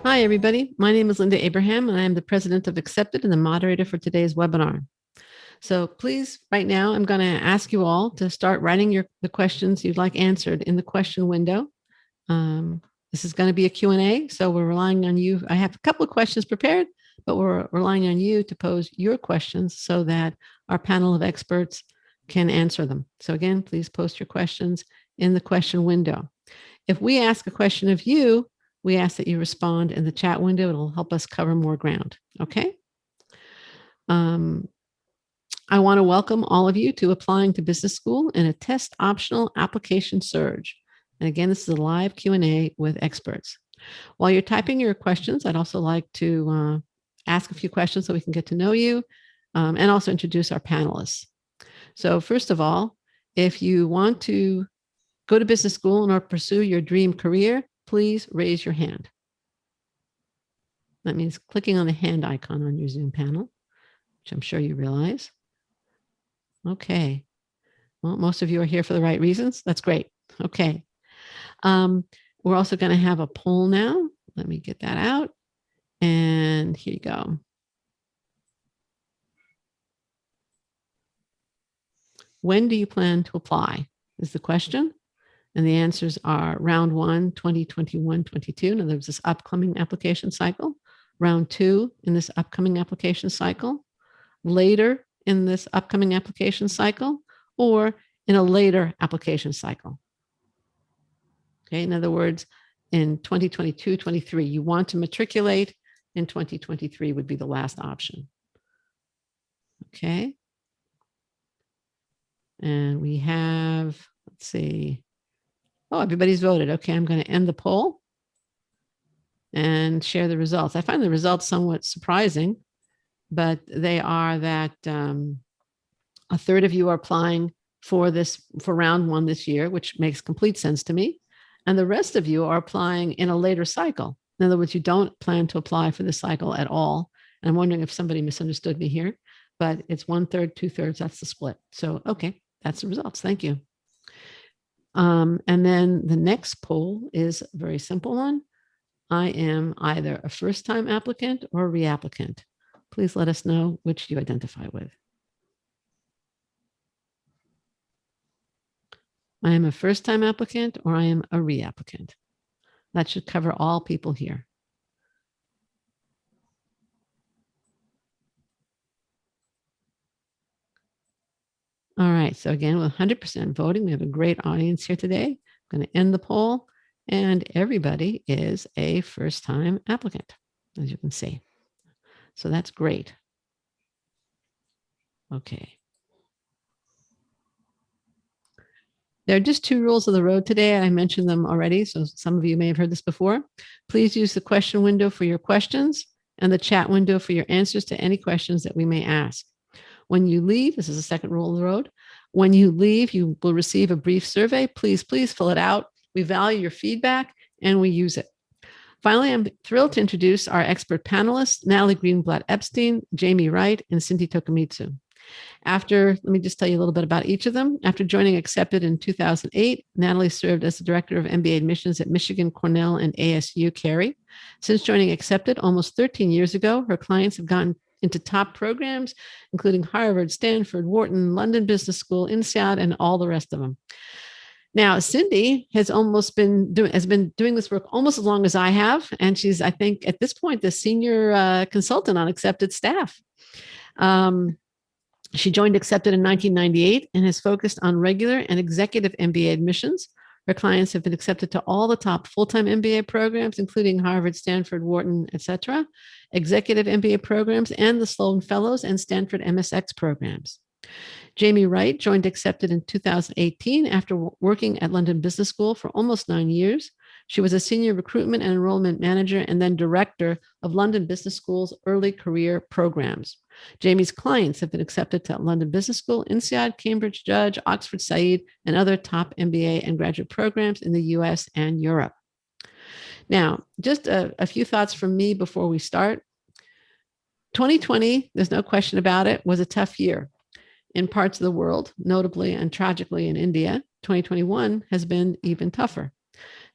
Hi, everybody. My name is Linda Abraham, and I am the president of Accepted and the moderator for today's webinar. So please, right now, I'm going to ask you all to start writing the questions you'd like answered in the question window. This is going to be a Q&A, so we're relying on you. I have a couple of questions prepared, but we're relying on you to pose your questions so that our panel of experts can answer them. So again, please post your questions in the question window. If we ask a question of you, we ask that you respond in the chat window. It'll help us cover more ground. Okay. I want to welcome all of you to applying to business school in a test optional application surge. And again, this is a live Q&A with experts. While you're typing your questions, I'd also like to ask a few questions so we can get to know you and also introduce our panelists. So first of all, if you want to go to business school or pursue your dream career, please raise your hand. That means clicking on the hand icon on your Zoom panel, which I'm sure you realize. Okay. Well, most of you are here for the right reasons. That's great. Okay. We're also going to have a poll now. Let me get that out. And here you go. When do you plan to apply is the question. And the answers are round 1, 2021-22. Now there's this upcoming application cycle. Round 2 in this upcoming application cycle. Later in this upcoming application cycle, or in a later application cycle. Okay, in other words, in 2022-23, you want to matriculate, in 2023 would be the last option. Okay. And we have, let's see. Oh, everybody's voted. Okay, I'm going to end the poll and share the results. I find the results somewhat surprising, but they are that a third of you are applying for round 1 this year, which makes complete sense to me. And the rest of you are applying in a later cycle. In other words, you don't plan to apply for this cycle at all. And I'm wondering if somebody misunderstood me here, but it's 1/3, 2/3, that's the split. So, okay, that's the results. Thank you. And then the next poll is a very simple one. I am either a first-time applicant or a reapplicant. Please let us know which you identify with. I am a first-time applicant or I am a reapplicant. That should cover all people here. All right, so again, with 100% voting, we have a great audience here today. I'm going to end the poll, and everybody is a first-time applicant, as you can see. So that's great. Okay. There are just 2 rules of the road today, and I mentioned them already, so some of you may have heard this before. Please use the question window for your questions and the chat window for your answers to any questions that we may ask. When you leave, this is the second rule of the road. When you leave, you will receive a brief survey. Please fill it out. We value your feedback and we use it. Finally, I'm thrilled to introduce our expert panelists, Natalie Grinblatt Epstein, Jamie Wright, and Cindy Tokumitsu. Let me just tell you a little bit about each of them. After joining Accepted in 2008, Natalie served as the director of MBA admissions at Michigan, Cornell, and ASU Cary. Since joining Accepted almost 13 years ago, her clients have gotten into top programs, including Harvard, Stanford, Wharton, London Business School, INSEAD, and all the rest of them. Now, Cindy has been doing this work almost as long as I have, and she's, I think, at this point, the senior consultant on Accepted staff. She joined Accepted in 1998 and has focused on regular and executive MBA admissions. Her clients have been accepted to all the top full-time MBA programs, including Harvard, Stanford, Wharton, etc., executive MBA programs, and the Sloan Fellows and Stanford MSX programs. Jamie Wright joined Accepted in 2018 after working at London Business School for almost 9 years. She was a senior recruitment and enrollment manager and then director of London Business School's early career programs. Jamie's clients have been accepted to London Business School, INSEAD, Cambridge Judge, Oxford Said, and other top MBA and graduate programs in the US and Europe. Now, just a few thoughts from me before we start. 2020, there's no question about it, was a tough year in parts of the world, notably and tragically in India. 2021 has been even tougher.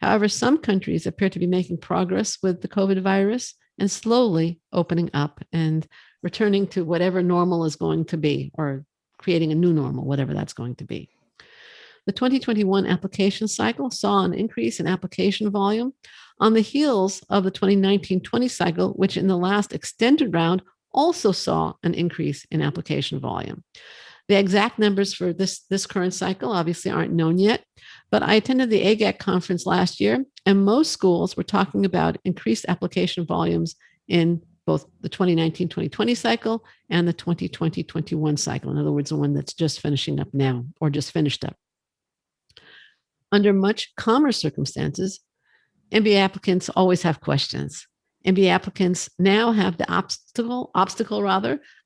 However, some countries appear to be making progress with the COVID virus and slowly opening up and returning to whatever normal is going to be, or creating a new normal, whatever that's going to be. The 2021 application cycle saw an increase in application volume on the heels of the 2019-20 cycle, which in the last extended round also saw an increase in application volume. The exact numbers for this current cycle obviously aren't known yet, but I attended the AGAC conference last year, and most schools were talking about increased application volumes in both the 2019-2020 cycle and the 2020-21 cycle. In other words, the one that's just finishing up now or just finished up. Under much calmer circumstances, MBA applicants always have questions. MBA applicants now have the obstacle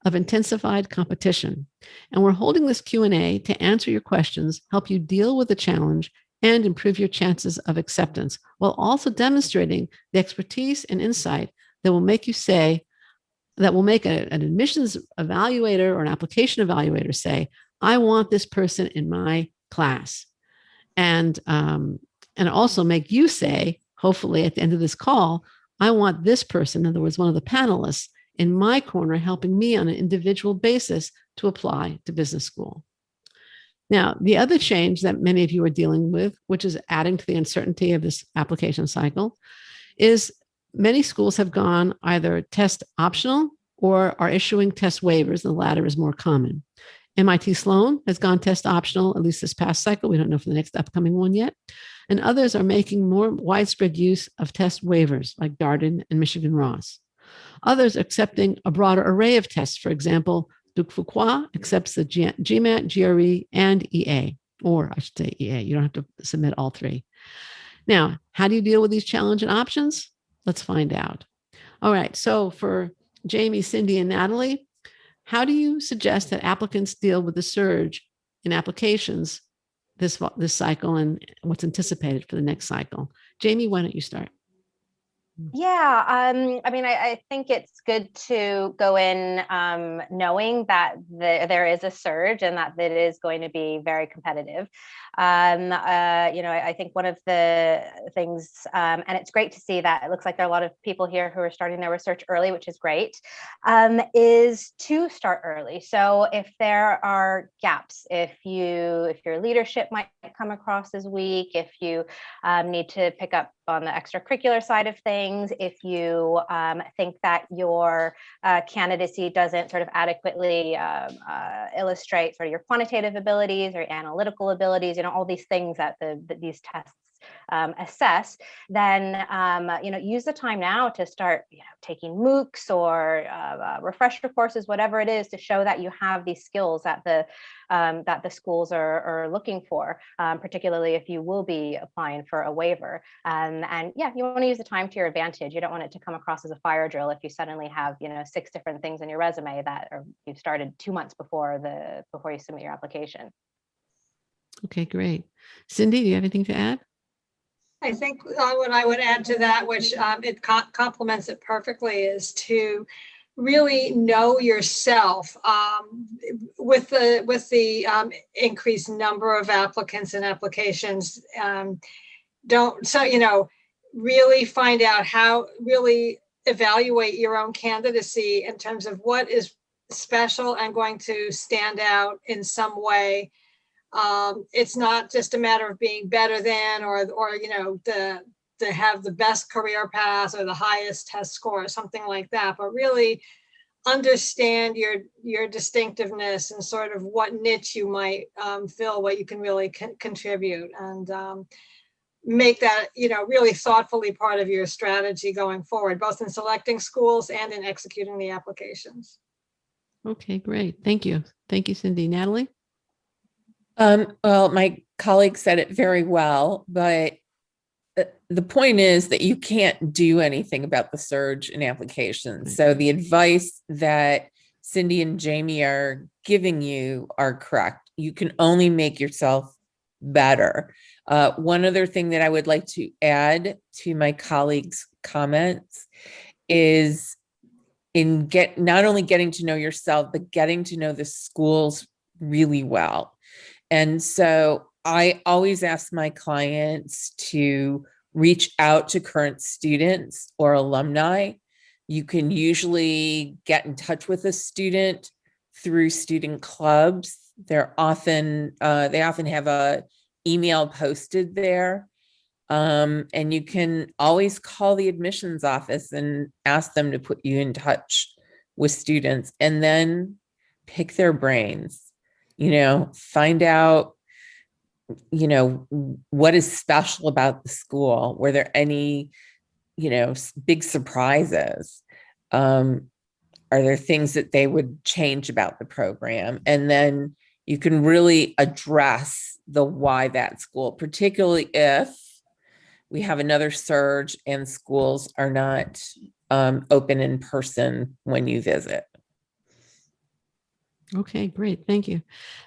of intensified competition. And we're holding this Q&A to answer your questions, help you deal with the challenge, and improve your chances of acceptance, while also demonstrating the expertise and insight that will make an admissions evaluator or an application evaluator say, I want this person in my class. And also make you say, hopefully at the end of this call, I want this person, in other words, one of the panelists in my corner, helping me on an individual basis to apply to business school. Now, the other change that many of you are dealing with, which is adding to the uncertainty of this application cycle, is many schools have gone either test optional or are issuing test waivers. The latter is more common. MIT Sloan has gone test optional, at least this past cycle. We don't know for the next upcoming one yet. And others are making more widespread use of test waivers, like Darden and Michigan Ross. Others are accepting a broader array of tests. For example, Duke Fuqua accepts the GMAT, GRE, and EA, or I should say EA. You don't have to submit all three. Now, how do you deal with these challenging options? Let's find out. All right, so for Jamie, Cindy, and Natalie, how do you suggest that applicants deal with the surge in applications this cycle and what's anticipated for the next cycle? Jamie, why don't you start? Yeah, I mean, I think it's good to go in knowing that there is a surge and that it is going to be very competitive. I think one of the things, and it's great to see that it looks like there are a lot of people here who are starting their research early, which is great, is to start early. So if there are gaps, if your leadership might come across as weak, if you need to pick up on the extracurricular side of things, if you think that your candidacy doesn't sort of adequately illustrate sort of your quantitative abilities or analytical abilities, all these things that these tests assess, then use the time now to start taking MOOCs or refresher courses, whatever it is, to show that you have these skills that the schools are looking for, particularly if you will be applying for a waiver. And yeah, you want to use the time to your advantage. You don't want it to come across as a fire drill if you suddenly have 6 different things in your resume that you've started 2 months before you submit your application. Okay, great. Cindy, do you have anything to add? I think what I would add to that, which it complements it perfectly, is to really know yourself. With the increased number of applicants and applications, really find out how, really evaluate your own candidacy in terms of what is special and going to stand out in some way. It's not just a matter of being better than, or to have the best career path or the highest test score or something like that, but really understand your distinctiveness and sort of what niche you might fill, what you can really contribute, and make that really thoughtfully part of your strategy going forward, both in selecting schools and in executing the applications. Okay, great. Thank you. Thank you, Cindy. Natalie? Well, my colleague said it very well, but the point is that you can't do anything about the surge in applications. So the advice that Cindy and Jamie are giving you are correct. You can only make yourself better. One other thing that I would like to add to my colleagues' comments is not only getting to know yourself, but getting to know the schools really well. And so I always ask my clients to reach out to current students or alumni. You can usually get in touch with a student through student clubs. They often have a email posted there. And you can always call the admissions office and ask them to put you in touch with students, and then pick their brains, find out, what is special about the school. Were there any, big surprises? Are there things that they would change about the program? And then you can really address the why that school, particularly if we have another surge and schools are not open in person when you visit. Okay, great. Thank you.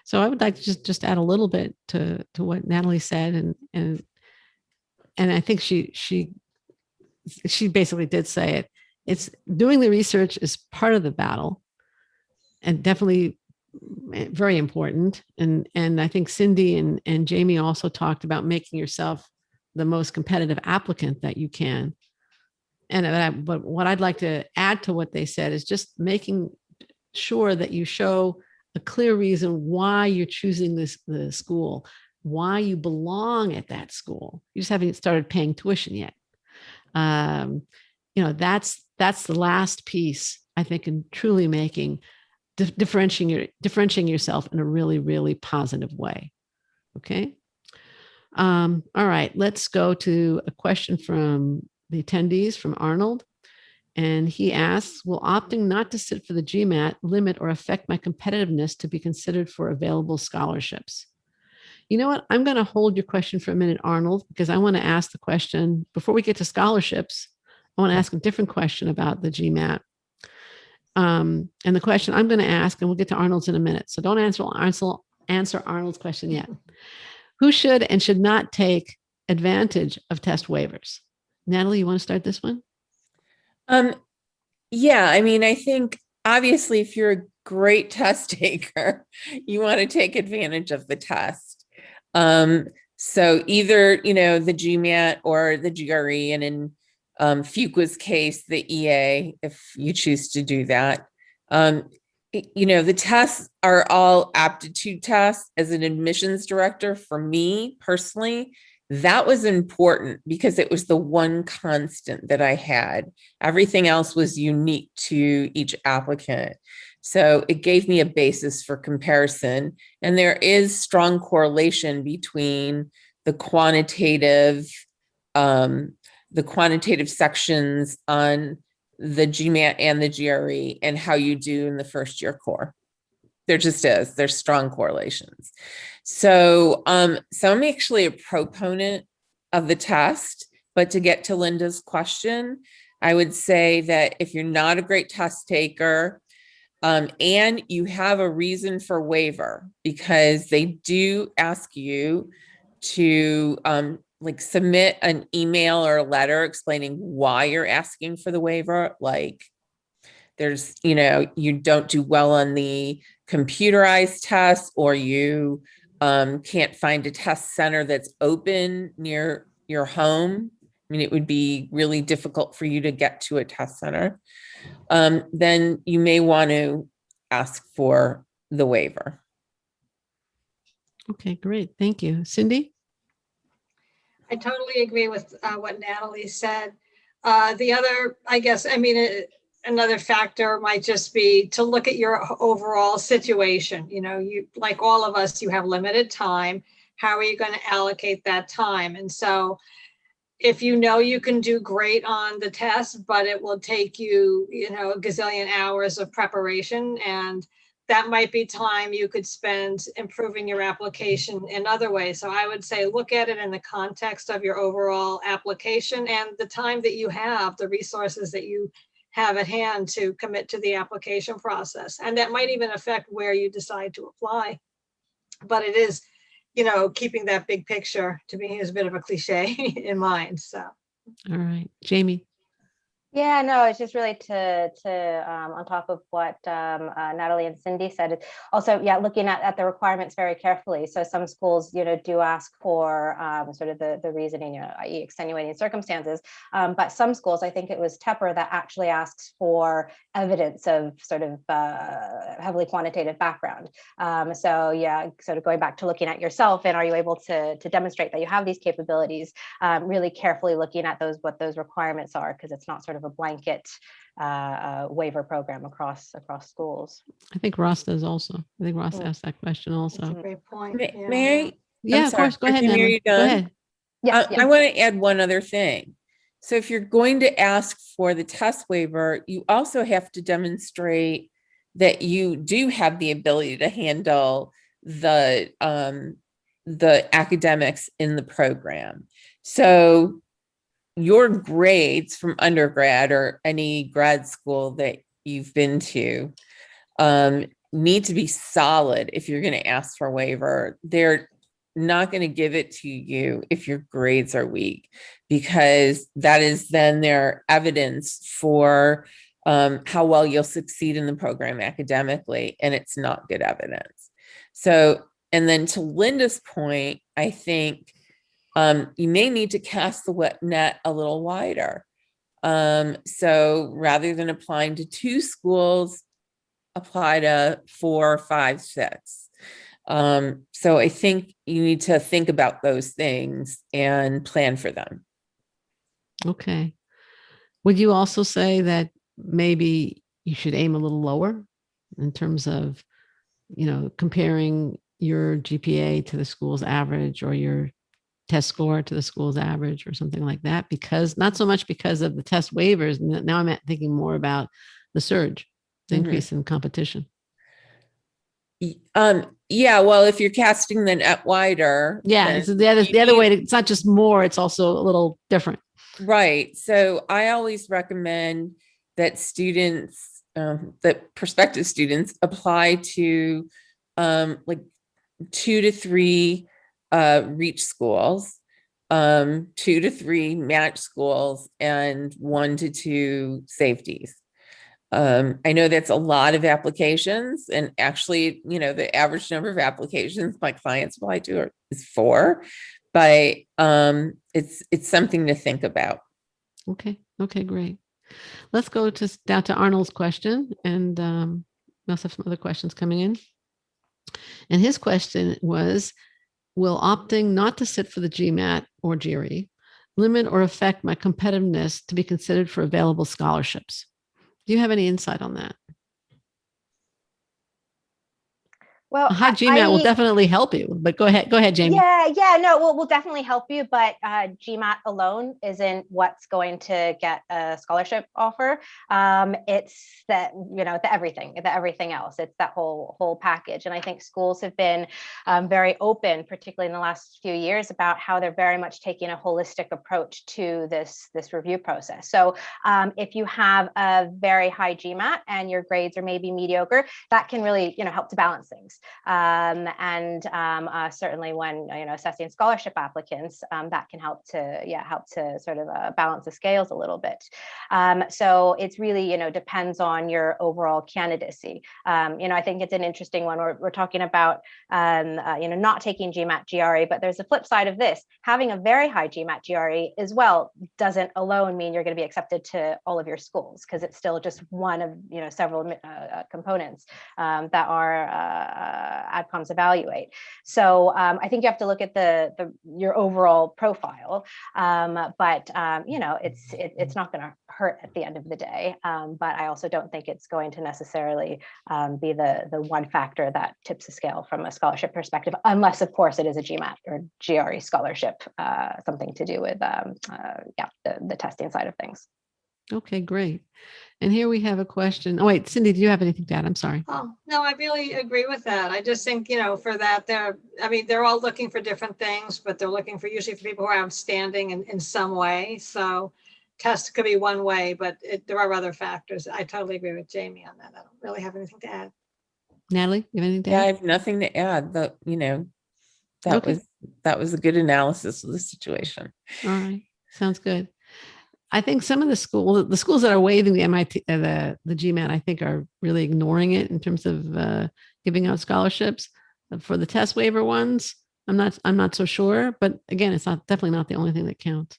So I would like to just add a little bit to what Natalie said, and I think she basically did say it. It's doing the research is part of the battle, and definitely very important. And I think Cindy and Jamie also talked about making yourself the most competitive applicant that you can. But what I'd like to add to what they said is just making sure that you show a clear reason why you're choosing the school, why you belong at that school. You just haven't started paying tuition yet. That's the last piece, I think, in truly making differentiating yourself in a really, really positive way. Okay. All right, let's go to a question from the attendees from Arnold. And he asks, will opting not to sit for the GMAT limit or affect my competitiveness to be considered for available scholarships? You know what? I'm going to hold your question for a minute, Arnold, because I want to ask the question before we get to scholarships. I want to ask a different question about the GMAT. And the question I'm going to ask, and we'll get to Arnold's in a minute. So don't answer Arnold's question yet. Who should and should not take advantage of test waivers? Natalie, you want to start this one? Yeah, I mean, I think obviously if you're a great test taker, you want to take advantage of the test. So either, the GMAT or the GRE, and in Fuqua's case, the EA, if you choose to do that. The tests are all aptitude tests. As an admissions director, for me personally, that was important because it was the one constant that I had. Everything else was unique to each applicant. So it gave me a basis for comparison. And there is strong correlation between the quantitative sections on the GMAT and the GRE and how you do in the first year core. There just is. There's strong correlations. So I'm actually a proponent of the test, but to get to Linda's question, I would say that if you're not a great test taker, and you have a reason for waiver, because they do ask you to submit an email or a letter explaining why you're asking for the waiver. Like there's, you don't do well on the computerized test, or you can't find a test center that's open near your home. I mean, it would be really difficult for you to get to a test center. Then you may want to ask for the waiver. Okay, great. Thank you. Cindy? I totally agree with what Natalie said. The other, another factor might just be to look at your overall situation. You, like all of us, you have limited time. How are you going to allocate that time? And so if you can do great on the test, but it will take you, a gazillion hours of preparation, and that might be time you could spend improving your application in other ways. So I would say, look at it in the context of your overall application and the time that you have, the resources that you have at hand to commit to the application process. And that might even affect where you decide to apply. But it is, keeping that big picture, to me, is a bit of a cliche in mind. So. All right, Jamie. Yeah, no, it's just really to on top of what Natalie and Cindy said. Also, yeah, looking at the requirements very carefully. So some schools, do ask for sort of the reasoning, i.e. extenuating circumstances. But some schools, I think it was Tepper that actually asks for evidence of sort of heavily quantitative background. So yeah, sort of going back to looking at yourself and are you able to demonstrate that you have these capabilities, really carefully looking at what those requirements are, because it's not sort of a blanket waiver program across schools. I think Ross does also. I think Ross Mm. asked that question That's a also. great point. May, Yeah, may yeah. I? Yeah, of sorry, course. Go ahead, Virginia, are Natalie. you Go done? ahead. Yeah, I want to add one other thing. So if you're going to ask for the test waiver, you also have to demonstrate that you do have the ability to handle the academics in the program. So your grades from undergrad or any grad school that you've been to need to be solid if you're going to ask for a waiver. They're not going to give it to you if your grades are weak, because that is then their evidence for how well you'll succeed in the program academically, and it's not good evidence. So, and then to Linda's point, I think you may need to cast the net a little wider. So rather than applying to 2 schools, apply to 4, 5, 6. So I think you need to think about those things and plan for them. Okay. Would you also say that maybe you should aim a little lower in terms of, comparing your GPA to the school's average or your test score to the school's average or something like that? Because not so much because of the test waivers. Now I'm thinking more about the surge, the increase in competition. Yeah, well, if you're casting the net wider. Yeah, it's the other way. It's not just more, it's also a little different. Right. So I always recommend that students, that prospective students apply to like 2 to 3 reach schools, 2 to 3 match schools, and 1 to 2 safeties. I know that's a lot of applications, and actually, the average number of applications my clients apply to is 4, but it's something to think about. Okay, great. Let's go down to Arnold's question, and we also have some other questions coming in. And his question was, will opting not to sit for the GMAT or GRE limit or affect my competitiveness to be considered for available scholarships? Do you have any insight on that? well, A high GMAT will definitely help you, but go ahead, Jamie. Yeah, no, we'll definitely help you, but GMAT alone isn't what's going to get a scholarship offer. It's that, the everything else. It's that whole package. And I think schools have been very open, particularly in the last few years, about how they're very much taking a holistic approach to this review process. So if you have a very high GMAT and your grades are maybe mediocre, that can really, help to balance things. Certainly when assessing scholarship applicants, that can help to sort of balance the scales a little bit. So it's really depends on your overall candidacy. I think it's an interesting one. We're talking about not taking GMAT GRE, but there's a flip side of this. Having a very high GMAT GRE as well doesn't alone mean you're going to be accepted to all of your schools, because it's still just one of several components that are AdComs evaluate. So I think you have to look at your overall profile, but it's not going to hurt at the end of the day. But I also don't think it's going to necessarily be the one factor that tips the scale from a scholarship perspective, unless of course it is a GMAT or GRE scholarship, something to do with the testing side of things. Okay, great. And here we have a question. Oh, wait, Cindy, do you have anything to add? I'm sorry. Oh, no, I really agree with that. I just think, for that, they're all looking for different things, but they're looking for usually for people who are outstanding in some way. So test could be one way, but there are other factors. I totally agree with Jamie on that. I don't really have anything to add. Natalie, you have anything to Yeah, I add? have nothing to add. That Okay. was a good analysis of the situation. All right. Sounds good. I think some of the schools that are waiving the MIT, the GMAT, I think are really ignoring it in terms of giving out scholarships. For the test waiver ones, I'm not so sure, but again, it's definitely not the only thing that counts.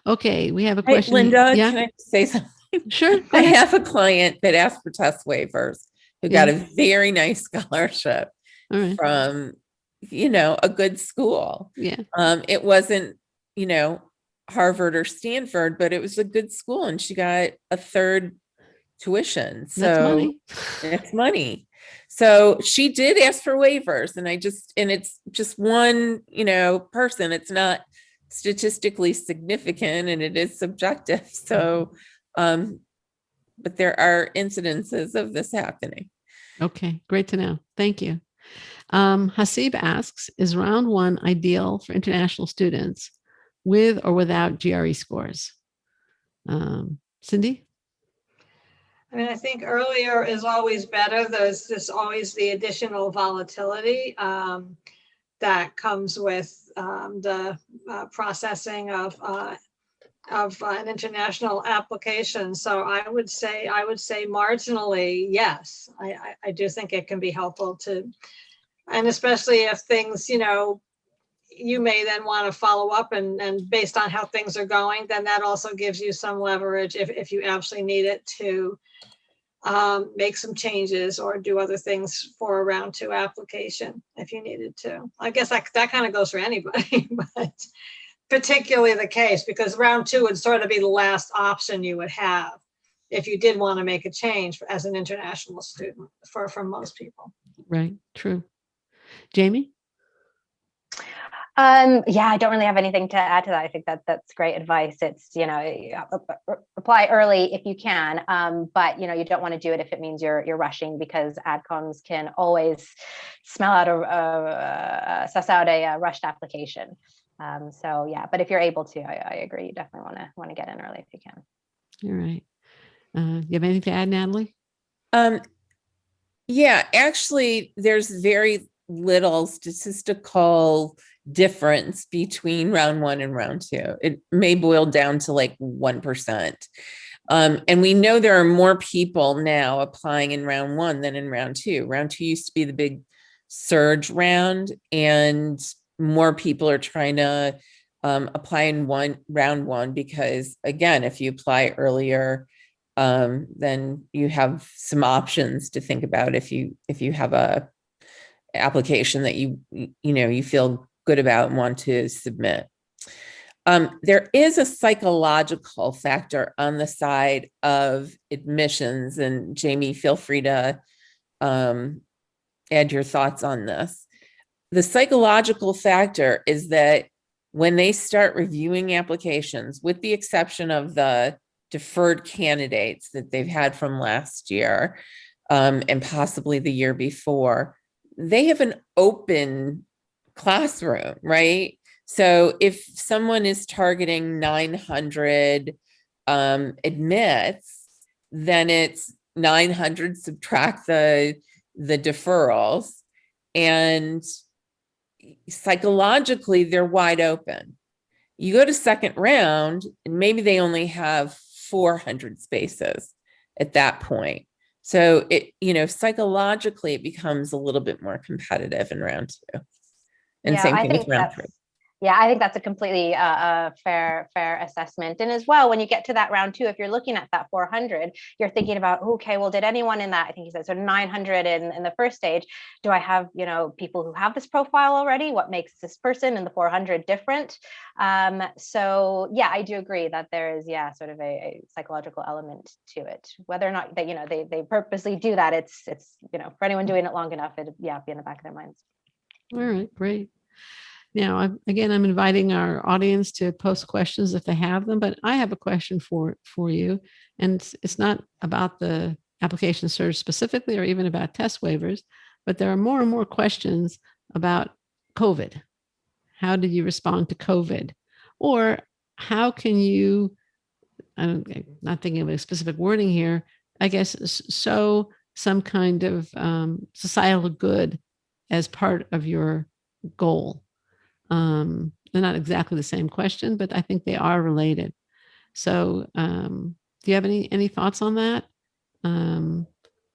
Okay, we have a Hey, question. Linda, Yeah, can I say something? sure. Go I ahead. have a client that asked for test waivers who got a very nice scholarship All right. from, a good school. Yeah. It wasn't, Harvard or Stanford, but it was a good school and she got a third tuition. So That's money. it's money. So she did ask for waivers and it's just one, person. It's not statistically significant and it is subjective. So, but there are incidences of this happening. Okay, great to know. Thank you. Hasib asks, is round one ideal for international students with or without GRE scores? Cindy? I mean, I think earlier is always better. There's just always the additional volatility that comes with the processing of an international application. So I would say marginally, yes. I do think it can be helpful to, and especially if things, you may then want to follow up and based on how things are going, then that also gives you some leverage if you absolutely need it to make some changes or do other things for a round two application if you needed to. I guess that kind of goes for anybody, but particularly the case because round two would sort of be the last option you would have if you did want to make a change as an international student for most people. Right, true. Jamie? Yeah, I don't really have anything to add to that. I think that's great advice. It's, apply early if you can, but you don't want to do it if it means you're rushing because adcoms can always suss out a rushed application. So yeah, but if you're able to, I agree. You definitely want to get in early if you can. All right. You have anything to add, Natalie? Yeah, actually, there's very little statistical difference between round one and round two. It may boil down to like 1%. And we know there are more people now applying in round one than in round two. Round two used to be the big surge round, and more people are trying to apply in round one because, again, if you apply earlier, then you have some options to think about if you have a application that you feel good about and want to submit. There is a psychological factor on the side of admissions, and Jamie, feel free to add your thoughts on this. The psychological factor is that when they start reviewing applications, with the exception of the deferred candidates that they've had from last year and possibly the year before, they have an open classroom, right? So if someone is targeting 900 admits, then it's 900 subtract the deferrals, and psychologically they're wide open. You go to second round and maybe they only have 400 spaces at that point. So it, psychologically it becomes a little bit more competitive in round two. And same thing with round three. Yeah, I think that's a completely fair assessment. And as well, when you get to that round two, if you're looking at that 400, you're thinking about, okay, well, did anyone in that, I think you said, so 900 in the first stage, do I have, people who have this profile already? What makes this person in the 400 different? So yeah, I do agree that there is, sort of a psychological element to it. Whether or not that, they purposely do that, it's for anyone doing it long enough, it'd be in the back of their minds. All right, great. Now, I'm inviting our audience to post questions if they have them, but I have a question for you. And it's not about the application surge specifically or even about test waivers, but there are more and more questions about COVID. How did you respond to COVID? Or how can you, I'm not thinking of a specific wording here, I guess, show some kind of societal good as part of your goal? They're not exactly the same question, but I think they are related. So do you have any thoughts on that?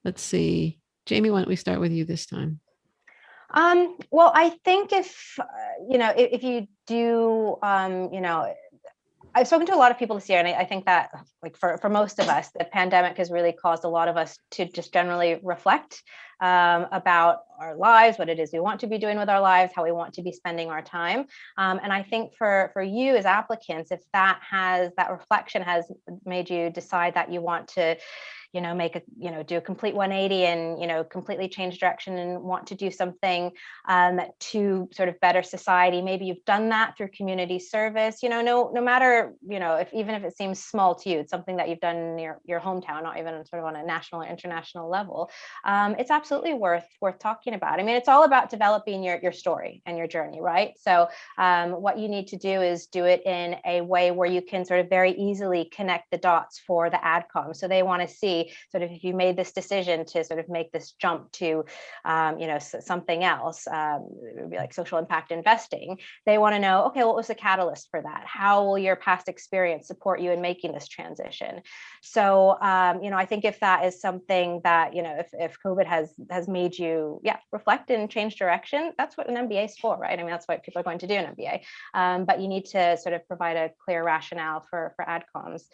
Let's see. Jamie, why don't we start with you this time? Well, I think if, if you do, I've spoken to a lot of people this year, and I think that, like, for most of us, the pandemic has really caused a lot of us to just generally reflect about our lives, what it is we want to be doing with our lives, how we want to be spending our time. And I think for you as applicants, if that reflection has made you decide that you want to do a complete 180 and, completely change direction and want to do something to sort of better society. Maybe you've done that through community service, no matter, even if it seems small to you, it's something that you've done in your hometown, not even sort of on a national or international level. It's absolutely worth talking about. I mean, it's all about developing your story and your journey, right? So what you need to do is do it in a way where you can sort of very easily connect the dots for the AdCom. So they want to see sort of if you made this decision to sort of make this jump to, something else, it would be like social impact investing. They want to know, okay, what was the catalyst for that? How will your past experience support you in making this transition? So, I think if that is something that, if COVID has made you, reflect and change direction, that's what an MBA is for, right? I mean, that's what people are going to do in MBA. But you need to sort of provide a clear rationale for AdComs.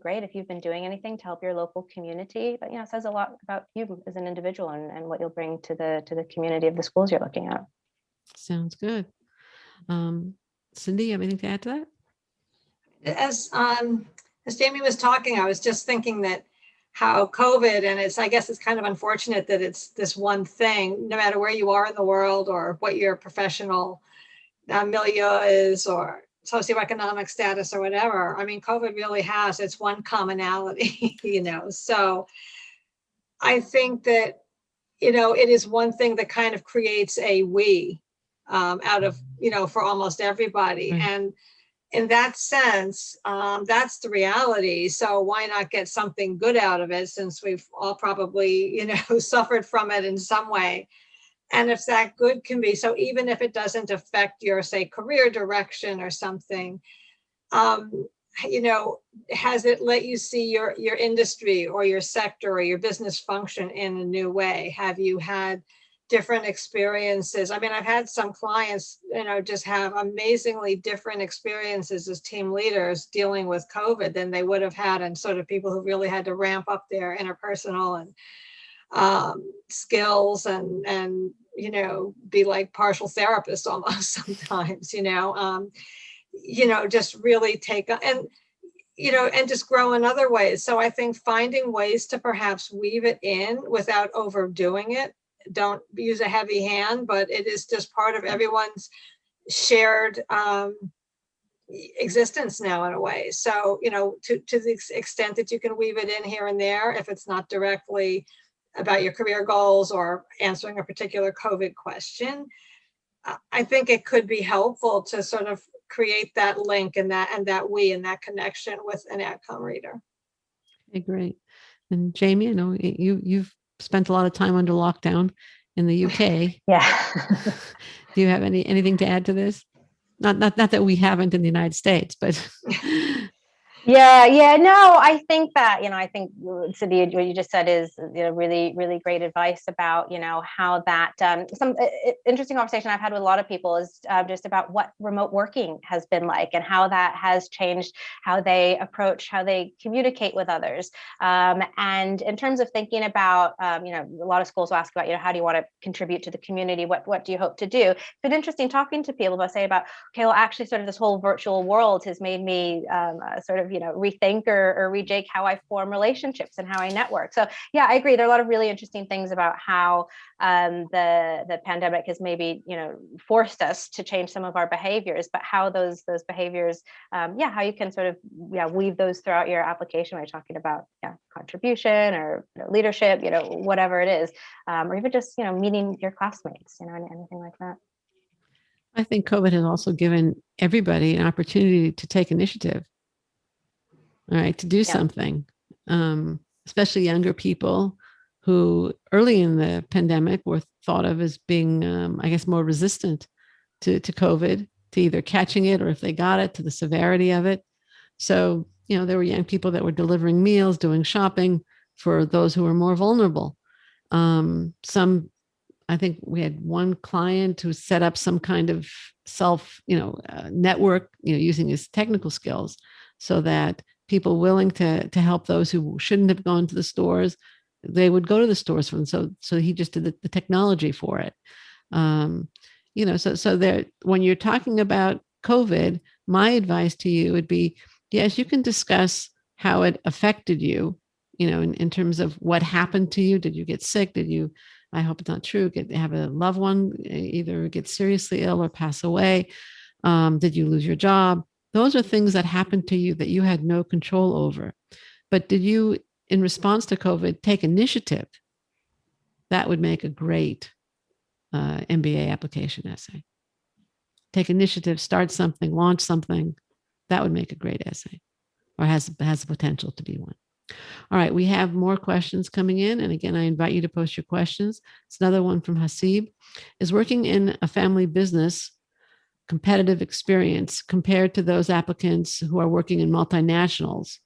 Great if you've been doing anything to help your local community, but it says a lot about you as an individual and what you'll bring to the community of the schools you're looking at. Sounds good. Cindy, you have anything to add to that? As Jamie was talking, I was just thinking that how COVID, and I guess it's kind of unfortunate that it's this one thing, no matter where you are in the world or what your professional milieu is or socioeconomic status or whatever. I mean, COVID really has its one commonality, so I think that, it is one thing that kind of creates a we out of, for almost everybody. Right. And in that sense, that's the reality. So why not get something good out of it, since we've all probably, suffered from it in some way. And if that good can be, so even if it doesn't affect your, say, career direction or something, has it let you see your industry or your sector or your business function in a new way? Have you had different experiences? I mean, I've had some clients, just have amazingly different experiences as team leaders dealing with COVID than they would have had, and sort of people who really had to ramp up their interpersonal and skills and be like partial therapists almost sometimes, just really take and just grow in other ways. So I think finding ways to perhaps weave it in without overdoing it. Don't use a heavy hand, but it is just part of everyone's shared existence now in a way. So, to the extent that you can weave it in here and there, if it's not directly about your career goals or answering a particular COVID question, I think it could be helpful to sort of create that link and that connection with an AdCom reader. Okay, great. And Jamie, I know you've spent a lot of time under lockdown in the UK. Yeah. Do you have anything to add to this? Not that we haven't in the United States, but Yeah, no, I think that, I think, Cindy, what you just said is, really, really great advice about, how that, some interesting conversation I've had with a lot of people is just about what remote working has been like and how that has changed how they approach, how they communicate with others. And in terms of thinking about, a lot of schools will ask about, how do you want to contribute to the community? What do you hope to do? It's been interesting talking to people about okay, well, actually sort of this whole virtual world has made me sort of, rethink or rejig how I form relationships and how I network. So yeah, I agree. There are a lot of really interesting things about how the pandemic has maybe, forced us to change some of our behaviors, but how those behaviors, how you can sort of, weave those throughout your application when you're talking about, contribution or leadership, whatever it is, or even just, meeting your classmates, anything like that. I think COVID has also given everybody an opportunity to take initiative. All right, to do something, especially younger people who early in the pandemic were thought of as being, I guess, more resistant to COVID, to either catching it or if they got it, to the severity of it. So, there were young people that were delivering meals, doing shopping for those who were more vulnerable. I think we had one client who set up some kind of network, using his technical skills so that people willing to help those who shouldn't have gone to the stores, they would go to the stores for them. So he just did the technology for it. So there, when you're talking about COVID, my advice to you would be, yes, you can discuss how it affected you, in terms of what happened to you. Did you get sick? I hope it's not true, have a loved one either get seriously ill or pass away? Did you lose your job? Those are things that happened to you that you had no control over. But did you, in response to COVID, take initiative? That would make a great MBA application essay. Take initiative, start something, launch something. That would make a great essay, or has the potential to be one. All right, we have more questions coming in. And again, I invite you to post your questions. It's another one from Hasib. Is working in a family business competitive experience compared to those applicants who are working in multinationals?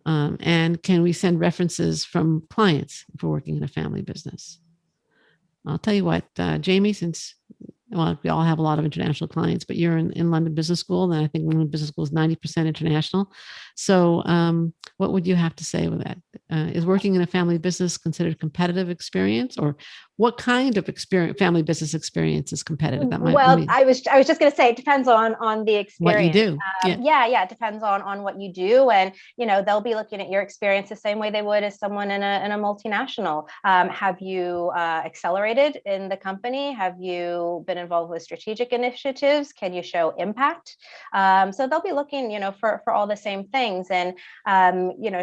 And can we send references from clients if we're working in a family business? I'll tell you what, Jamie, since we all have a lot of international clients, but you're in London Business School, and I think London Business School is 90% international. So what would you have to say with that? Is working in a family business considered competitive experience, or what kind of family business experience is competitive? I was just going to say, it depends on the experience. What you do. It depends on what you do. And, they'll be looking at your experience the same way they would as someone in a multinational. Have you accelerated in the company? Have you been involved with strategic initiatives? Can you show impact? So they'll be looking, for all the same things. And,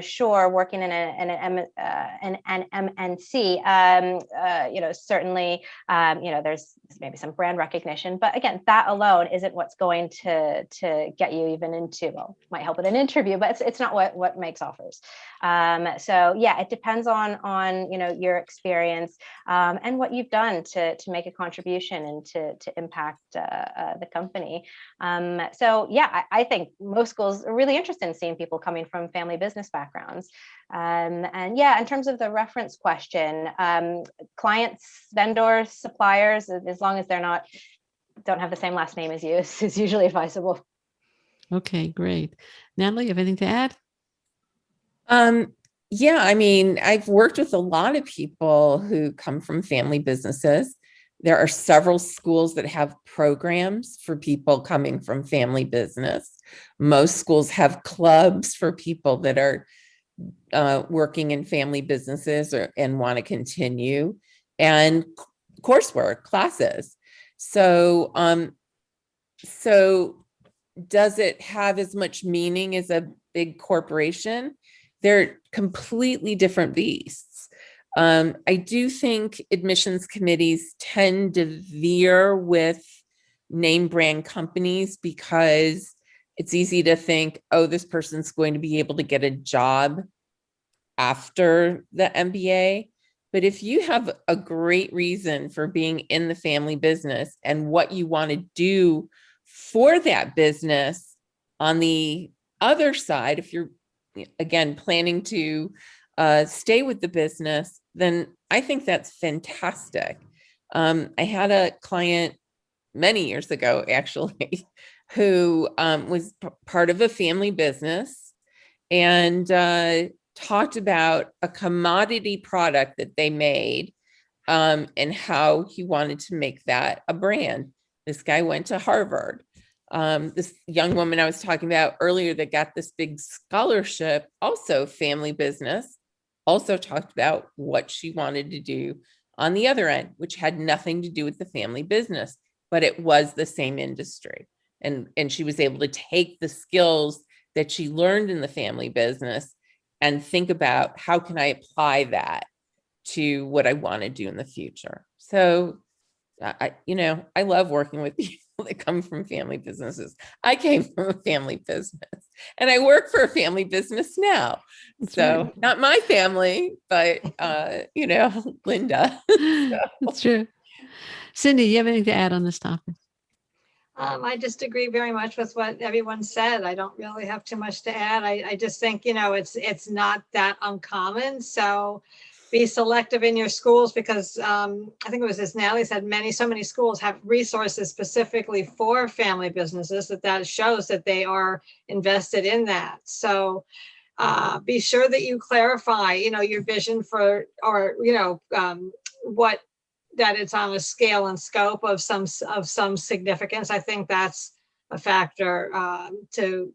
sure, working in an MNC, certainly, there's maybe some brand recognition, but again, that alone isn't what's going to get you even into, well, might help with an interview, but it's not what makes offers. So yeah, it depends on your experience and what you've done to make a contribution and to impact the company. So yeah, I think most schools are really interested in seeing people coming from family business backgrounds. And yeah, in terms of the reference question, clients, vendors, suppliers, as long as don't have the same last name as you, is usually advisable. Okay, great. Natalie, you have anything to add? Yeah, I mean, I've worked with a lot of people who come from family businesses. There are several schools that have programs for people coming from family business. Most schools have clubs for people that are working in family businesses and want to continue, and coursework, classes. So does it have as much meaning as a big corporation? They're completely different beasts. I do think admissions committees tend to veer with name brand companies because it's easy to think, oh, this person's going to be able to get a job after the MBA. But if you have a great reason for being in the family business and what you want to do for that business on the other side, if you're, again, planning to stay with the business, then I think that's fantastic. I had a client many years ago, actually, who was part of a family business and talked about a commodity product that they made and how he wanted to make that a brand. This guy went to Harvard. This young woman I was talking about earlier that got this big scholarship, also family business, also talked about what she wanted to do on the other end, which had nothing to do with the family business, but it was the same industry. And she was able to take the skills that she learned in the family business and think about how can I apply that to what I want to do in the future. So I love working with people that come from family businesses. I came from a family business and I work for a family business now. That's so right. Not my family, but Linda. That's true. Cindy, you have anything to add on this topic? I just agree very much with what everyone said. I don't really have too much to add. I just think, it's not that uncommon. So be selective in your schools because I think it was as Natalie said, so many schools have resources specifically for family businesses that shows that they are invested in that. So be sure that you clarify, your vision for, or, what, that it's on a scale and scope of some significance. I think that's a factor to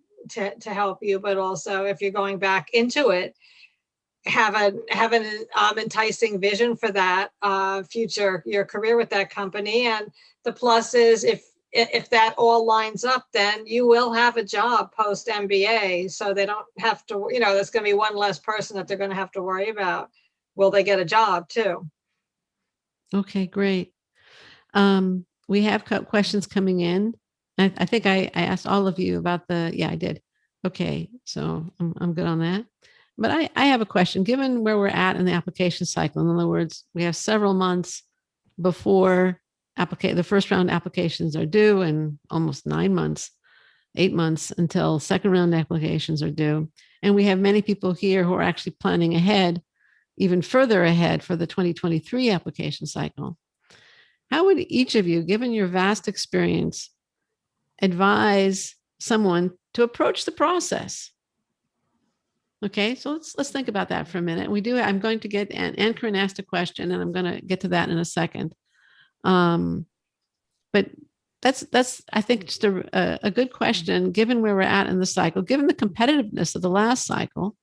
help you, but also if you're going back into it, have an enticing vision for that your career with that company. And the plus is if that all lines up, then you will have a job post MBA. So they don't have to, there's going to be one less person that they're going to have to worry about. Will they get a job too? Okay, great. We have questions coming in. I think I asked all of you about yeah, I did. Okay, so I'm good on that. But I have a question. Given where we're at in the application cycle, in other words, we have several months before the first round applications are due, and almost 9 months, 8 months until second round applications are due. And we have many people here who are actually planning ahead, even further ahead for the 2023 application cycle. How would each of you, given your vast experience, advise someone to approach the process? Okay, so let's think about that for a minute. I'm going to get Ann Corinne asked a question, and I'm going to get to that in a second. But that's I think just a good question, given where we're at in the cycle, given the competitiveness of the last cycle.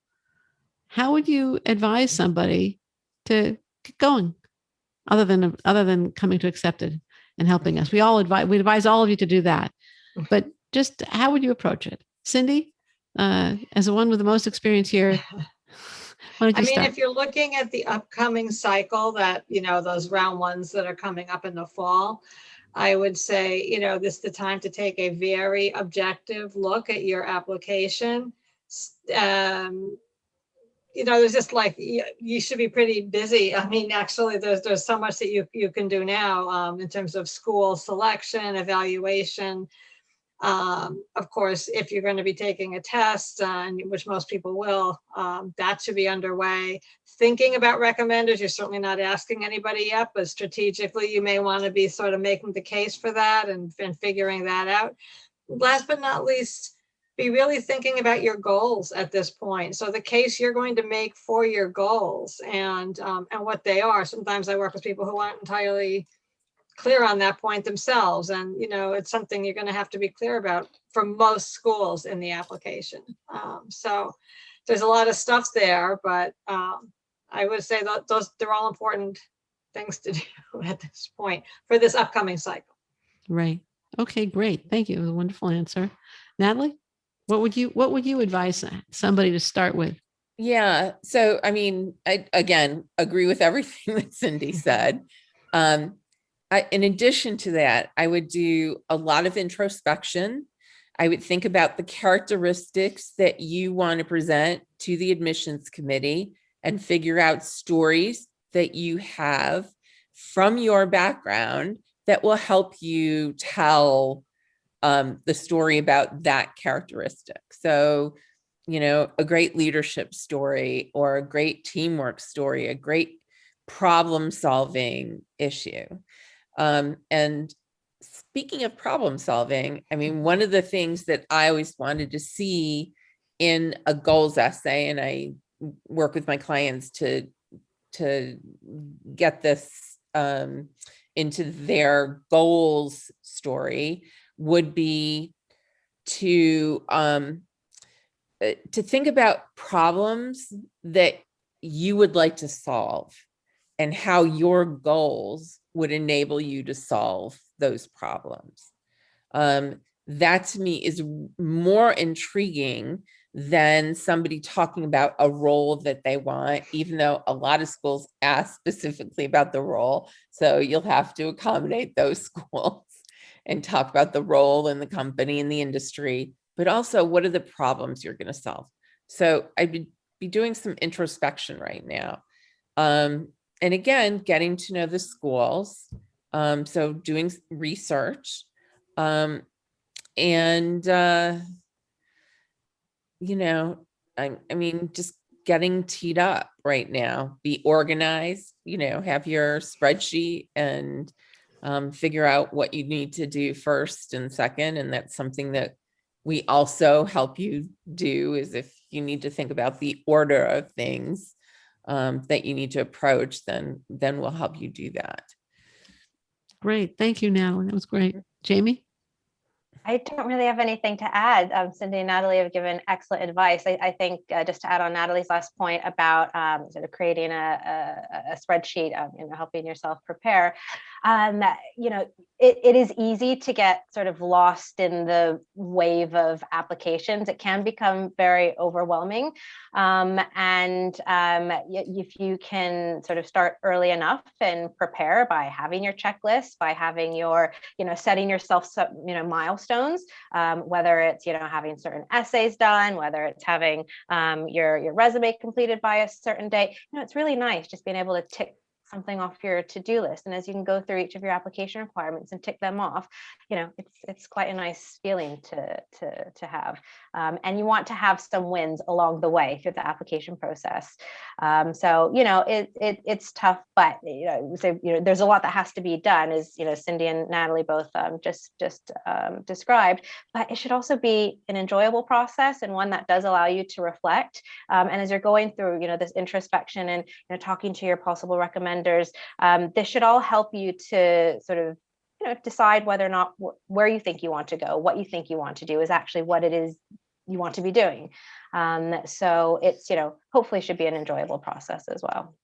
How would you advise somebody to get going, other than coming to Accepted and helping us? We advise all of you to do that, but just how would you approach it? Cindy, as the one with the most experience here, why don't you start? If you're looking at the upcoming cycle that, those round ones that are coming up in the fall, I would say, this is the time to take a very objective look at your application. There's just you should be pretty busy. Actually, there's so much that you can do now in terms of school selection, evaluation. Of course, if you're going to be taking a test, which most people will, that should be underway. Thinking about recommenders, you're certainly not asking anybody yet, but strategically, you may want to be sort of making the case for that and figuring that out. Last but not least, be really thinking about your goals at this point. So the case you're going to make for your goals and what they are. Sometimes I work with people who aren't entirely clear on that point themselves. And, it's something you're going to have to be clear about for most schools in the application. So there's a lot of stuff there, but I would say that they're all important things to do at this point for this upcoming cycle. Right. Okay, great. Thank you. It was a wonderful answer. Natalie, what would you advise somebody to start with? Yeah. So, I again agree with everything that Cindy said. In addition to that, I would do a lot of introspection. I would think about the characteristics that you want to present to the admissions committee and figure out stories that you have from your background that will help you tell the story about that characteristic. So, a great leadership story or a great teamwork story, a great problem-solving issue. And speaking of problem solving, one of the things that I always wanted to see in a goals essay, and I work with my clients to get this into their goals story, would be to think about problems that you would like to solve and how your goals would enable you to solve those problems. That to me is more intriguing than somebody talking about a role that they want, even though a lot of schools ask specifically about the role. So you'll have to accommodate those schools and talk about the role in the company and the industry, but also what are the problems you're going to solve. So I'd be doing some introspection right now. And again, getting to know the schools. So doing research, And, you know, I mean, just getting teed up right now, be organized, you know, have your spreadsheet and figure out what you need to do first and second. And that's something that we also help you do, is if you need to think about the order of things that you need to approach, then we'll help you do that. Great. Thank you, Natalie. That was great. Jamie? I don't really have anything to add. Cindy and Natalie have given excellent advice. I think just to add on Natalie's last point about sort of creating a spreadsheet, helping yourself prepare, it is easy to get sort of lost in the wave of applications. It can become very overwhelming. If you can sort of start early enough and prepare by having your checklist, by having your, setting yourself some, milestones, whether it's, having certain essays done, whether it's having your resume completed by a certain date, it's really nice just being able to tick something off your to-do list. And as you can go through each of your application requirements and tick them off, it's quite a nice feeling to have. And you want to have some wins along the way through the application process. It's tough, but there's a lot that has to be done, as Cindy and Natalie both just described. But it should also be an enjoyable process, and one that does allow you to reflect. And as you're going through this introspection and talking to your possible recommenders, this should all help you to sort of decide whether or not where you think you want to go, what you think you want to do is actually what it is you want to be doing. So it's, hopefully should be an enjoyable process as well.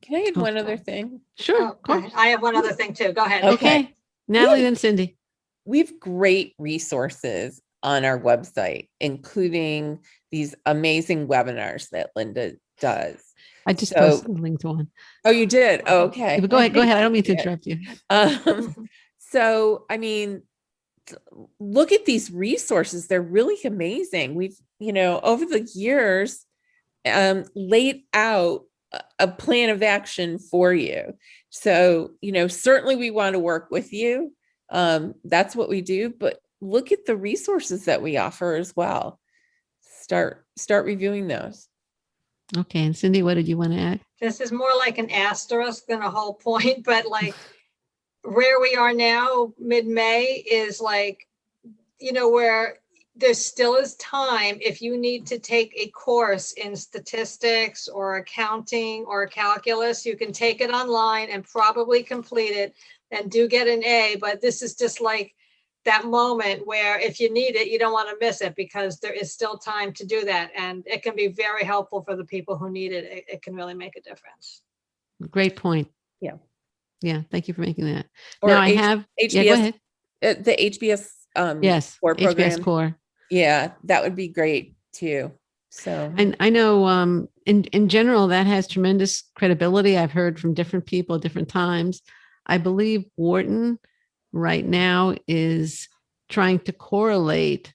Can I add one other thing? Sure. Of course. I have one other thing too. Go ahead. Okay. Natalie, then Cindy. We have great resources on our website, including these amazing webinars that Linda does. I just posted a link to one. Oh, you did? Oh, okay. But go ahead. I don't mean to interrupt you. So, I mean, look at these resources. They're really amazing. We've, over the years, laid out a plan of action for you. So, certainly we want to work with you. That's what we do, but look at the resources that we offer as well. Start reviewing those. Okay. And Cindy, what did you want to add? This is more like an asterisk than a whole point, but like where we are now, mid-May, is like, where there still is time. If you need to take a course in statistics or accounting or calculus, you can take it online and probably complete it and do get an A. But this is just like that moment where if you need it, you don't want to miss it, because there is still time to do that. And it can be very helpful for the people who need it. It can really make a difference. Great point. Yeah. Yeah. Thank you for making that. Or now I have HBS, go ahead. The HBS yes, core program. HBS core. Yeah, that would be great too. So, and I know in general that has tremendous credibility. I've heard from different people at different times. I believe Wharton right now is trying to correlate,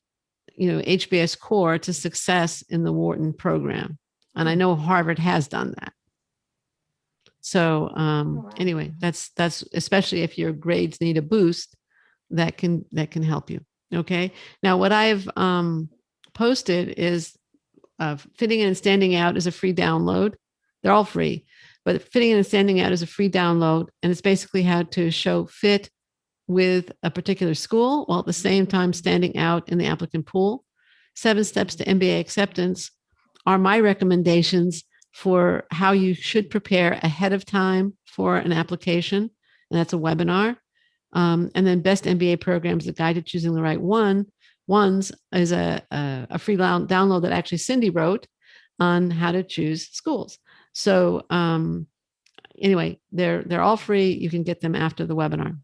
HBS core to success in the Wharton program. And I know Harvard has done that. So anyway, that's especially if your grades need a boost, that can help you. Okay. Now what I've posted is Fitting In and Standing Out is a free download. They're all free, but Fitting In and Standing Out is a free download. And it's basically how to show fit with a particular school while at the same time standing out in the applicant pool. 7 steps to MBA acceptance are my recommendations for how you should prepare ahead of time for an application. And that's a webinar. And then Best MBA Programs, the guide to choosing the right ones is a free download that actually Cindy wrote on how to choose schools. So anyway, they're all free. You can get them after the webinar.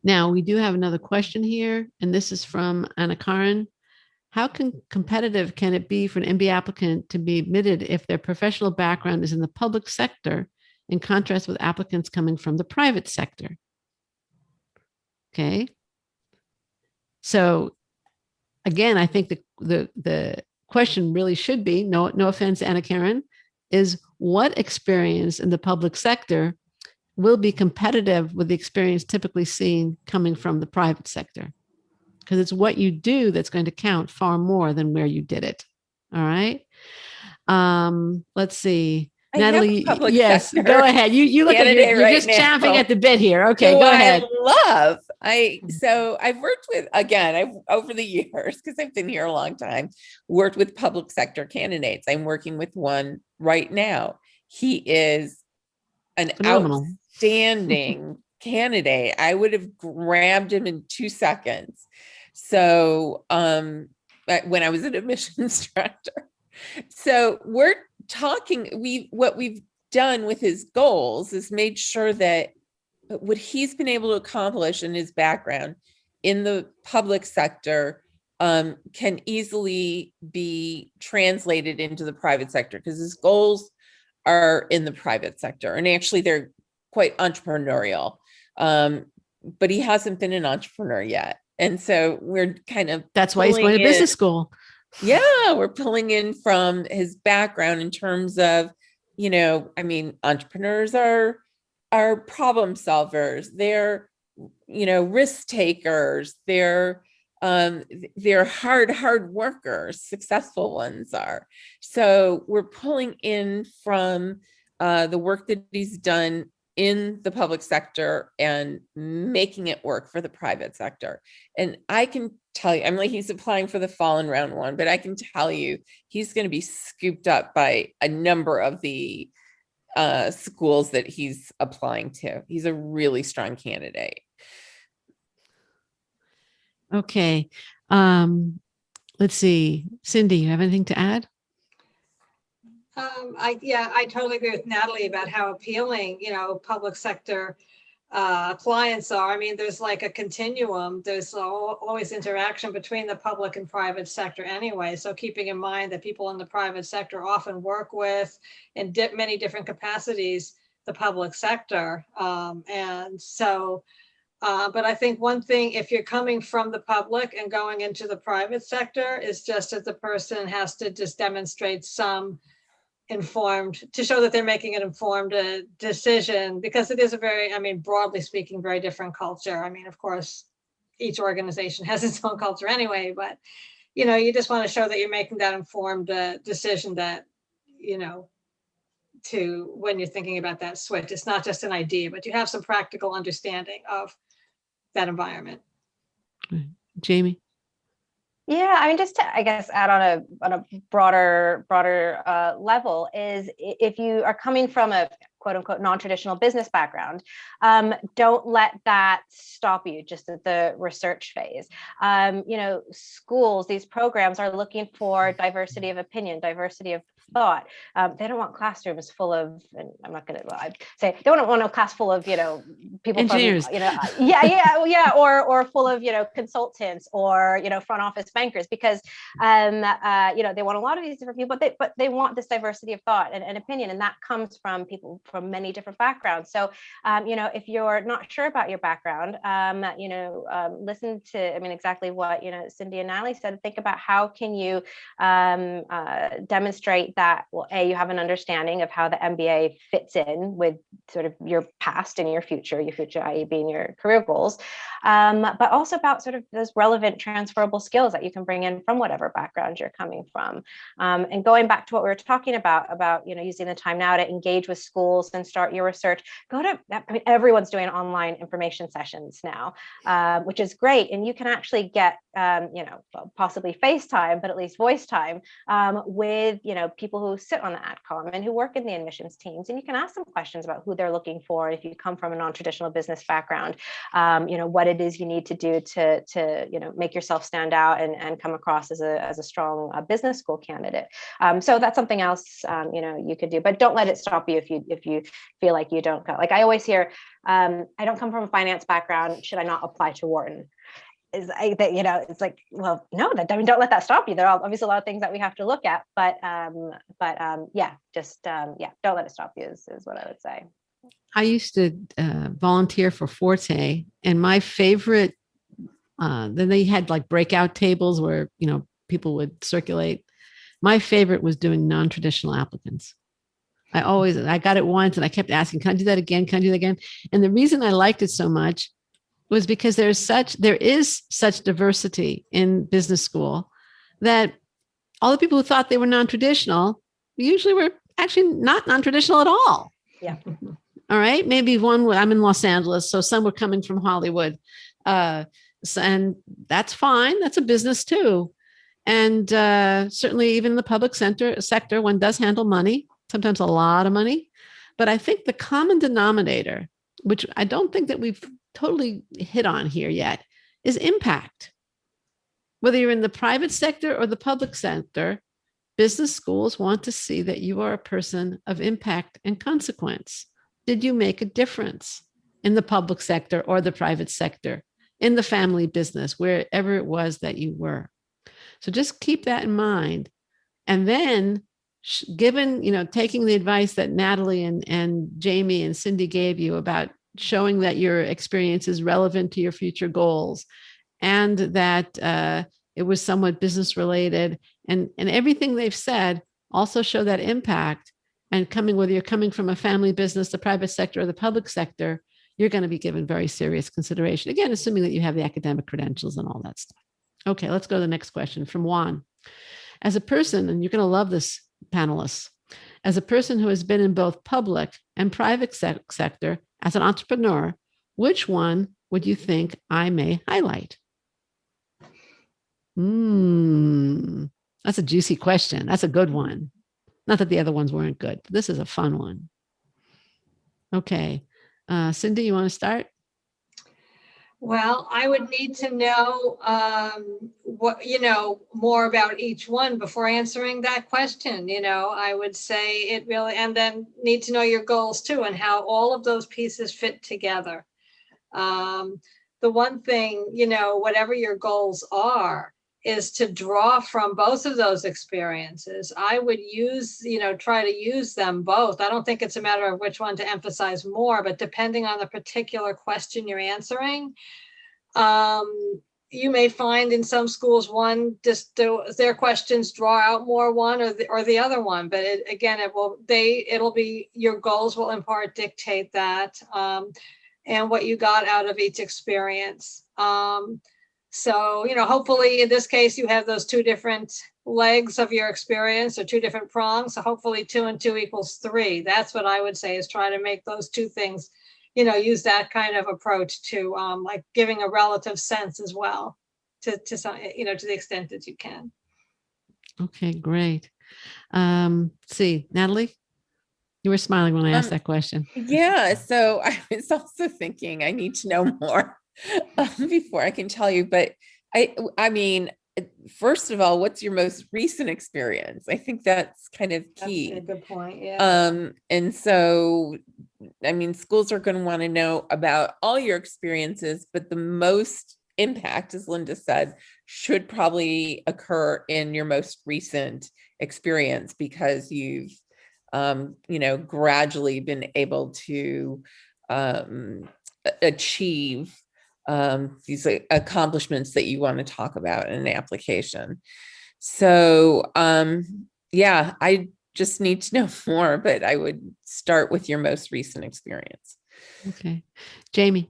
Now, we do have another question here, and this is from Anna Karin. How competitive can it be for an MBA applicant to be admitted if their professional background is in the public sector, in contrast with applicants coming from the private sector? Okay. So again, I think the question really should be, no offense, Anna Karen, is what experience in the public sector will be competitive with the experience typically seen coming from the private sector, because it's what you do that's going to count far more than where you did it. All right. Let's see. I have a Natalie, public yes, sector go ahead. You look like candidate you're right just champing now. at the bit here. Okay, Who go I ahead. love. So I've worked with, again, I've over the years, because I've been here a long time, worked with public sector candidates. I'm working with one right now. He is an Phenomenal. outstanding candidate. I would have grabbed him in 2 seconds. So when I was an admissions director. So we're talking, what we've done with his goals is made sure that what he's been able to accomplish in his background in the public sector can easily be translated into the private sector, because his goals are in the private sector, and actually they're quite entrepreneurial. But he hasn't been an entrepreneur yet. And so we're kind of, that's why he's going to business school. Yeah, we're pulling in from his background in terms of, entrepreneurs are problem solvers. They're, risk takers. They're hard workers. Successful ones are. So we're pulling in from the work that he's done in the public sector and making it work for the private sector. And I can tell you, he's applying for the fall in round 1, but I can tell you he's going to be scooped up by a number of the schools that he's applying to. He's a really strong candidate. Okay. Let's see. Cindy, you have anything to add? I totally agree with Natalie about how appealing, public sector clients are. There's like a continuum. There's always interaction between the public and private sector anyway. So keeping in mind that people in the private sector often work with, in many different capacities, the public sector. But I think one thing, if you're coming from the public and going into the private sector, is just that the person has to just demonstrate some to show that they're making an informed decision, because it is a very, broadly speaking, very different culture. Of course, each organization has its own culture anyway, but, you just want to show that you're making that informed decision that, to when you're thinking about that switch, it's not just an idea, but you have some practical understanding of that environment. Jamie? Yeah, just to, I guess, add on a broader level, is if you are coming from a quote unquote non-traditional business background, don't let that stop you just at the research phase. Schools, these programs are looking for diversity of opinion, diversity of thought. They don't want classrooms full of, and I'm not going to say, they don't want a class full of, people engineers, from, or full of, consultants or, front office bankers, because, they want a lot of these different people, but they want this diversity of thought and opinion. And that comes from people from many different backgrounds. So, if you're not sure about your background, listen to, exactly what, Cindy and Natalie said. Think about how can you demonstrate that, well, you have an understanding of how the MBA fits in with sort of your past and your future, i.e. being your career goals, but also about sort of those relevant transferable skills that you can bring in from whatever background you're coming from. And going back to what we were talking about, using the time now to engage with schools and start your research, everyone's doing online information sessions now, which is great. And you can actually get, possibly FaceTime, but at least voice time with, people who sit on the AdCom and who work in the admissions teams. And you can ask them questions about who they're looking for. If you come from a non-traditional business background, what it is you need to do to make yourself stand out and come across as a strong business school candidate. So that's something else, you could do, but don't let it stop you if you feel like you don't go. Like I always hear, I don't come from a finance background. Should I not apply to Wharton? It's like, well, no, don't let that stop you. There are obviously a lot of things that we have to look at, but don't let it stop you is what I would say. I used to volunteer for Forte, and my favorite, then they had like breakout tables where, people would circulate. My favorite was doing non-traditional applicants. I got it once and I kept asking, can I do that again? Can I do that again? And the reason I liked it so much was because there is such diversity in business school that all the people who thought they were non-traditional usually were actually not non-traditional at all. Yeah. All right. Maybe I'm in Los Angeles, so some were coming from Hollywood. And that's fine. That's a business too. And certainly even in the public sector, one does handle money, sometimes a lot of money. But I think the common denominator, which I don't think that we've totally hit on here yet, is impact. Whether you're in the private sector or the public sector, business schools want to see that you are a person of impact and consequence. Did you make a difference in the public sector or the private sector, in the family business, wherever it was that you were? So just keep that in mind. And then given, taking the advice that Natalie and Jamie and Cindy gave you about showing that your experience is relevant to your future goals and that it was somewhat business related and everything they've said, also show that impact. And whether you're coming from a family business, the private sector or the public sector, you're going to be given very serious consideration. Again, assuming that you have the academic credentials and all that stuff. Okay, let's go to the next question from Juan. As a person, and you're going to love this, panelists, as a person who has been in both public and private sector as an entrepreneur, which one would you think I may highlight? That's a juicy question. That's a good one. Not that the other ones weren't good, but this is a fun one. Okay. Cindy, you want to start? Well, I would need to know more about each one before answering that question. I would say it really, and then need to know your goals too, and how all of those pieces fit together. The one thing, whatever your goals are, is to draw from both of those experiences. I would try to use them both. I don't think it's a matter of which one to emphasize more, but depending on the particular question you're answering, you may find in some schools their questions draw out more one or the other one. But it'll be your goals will in part dictate that, and what you got out of each experience. So, hopefully in this case, you have those two different legs of your experience or two different prongs. So hopefully 2 and 2 equals 3. That's what I would say, is try to make those two things, use that kind of approach to like giving a relative sense as well to some, to the extent that you can. Okay, great. See, Natalie, you were smiling when I asked that question. Yeah. So I was also thinking I need to know more before I can tell you, but I mean, first of all, what's your most recent experience? I think that's kind of key. That's a good point. Yeah. And so, I mean, schools are going to want to know about all your experiences, but the most impact, as Linda said, should probably occur in your most recent experience, because you've, gradually been able to achieve these accomplishments that you want to talk about in an application. So, I just need to know more, but I would start with your most recent experience. Okay. Jamie.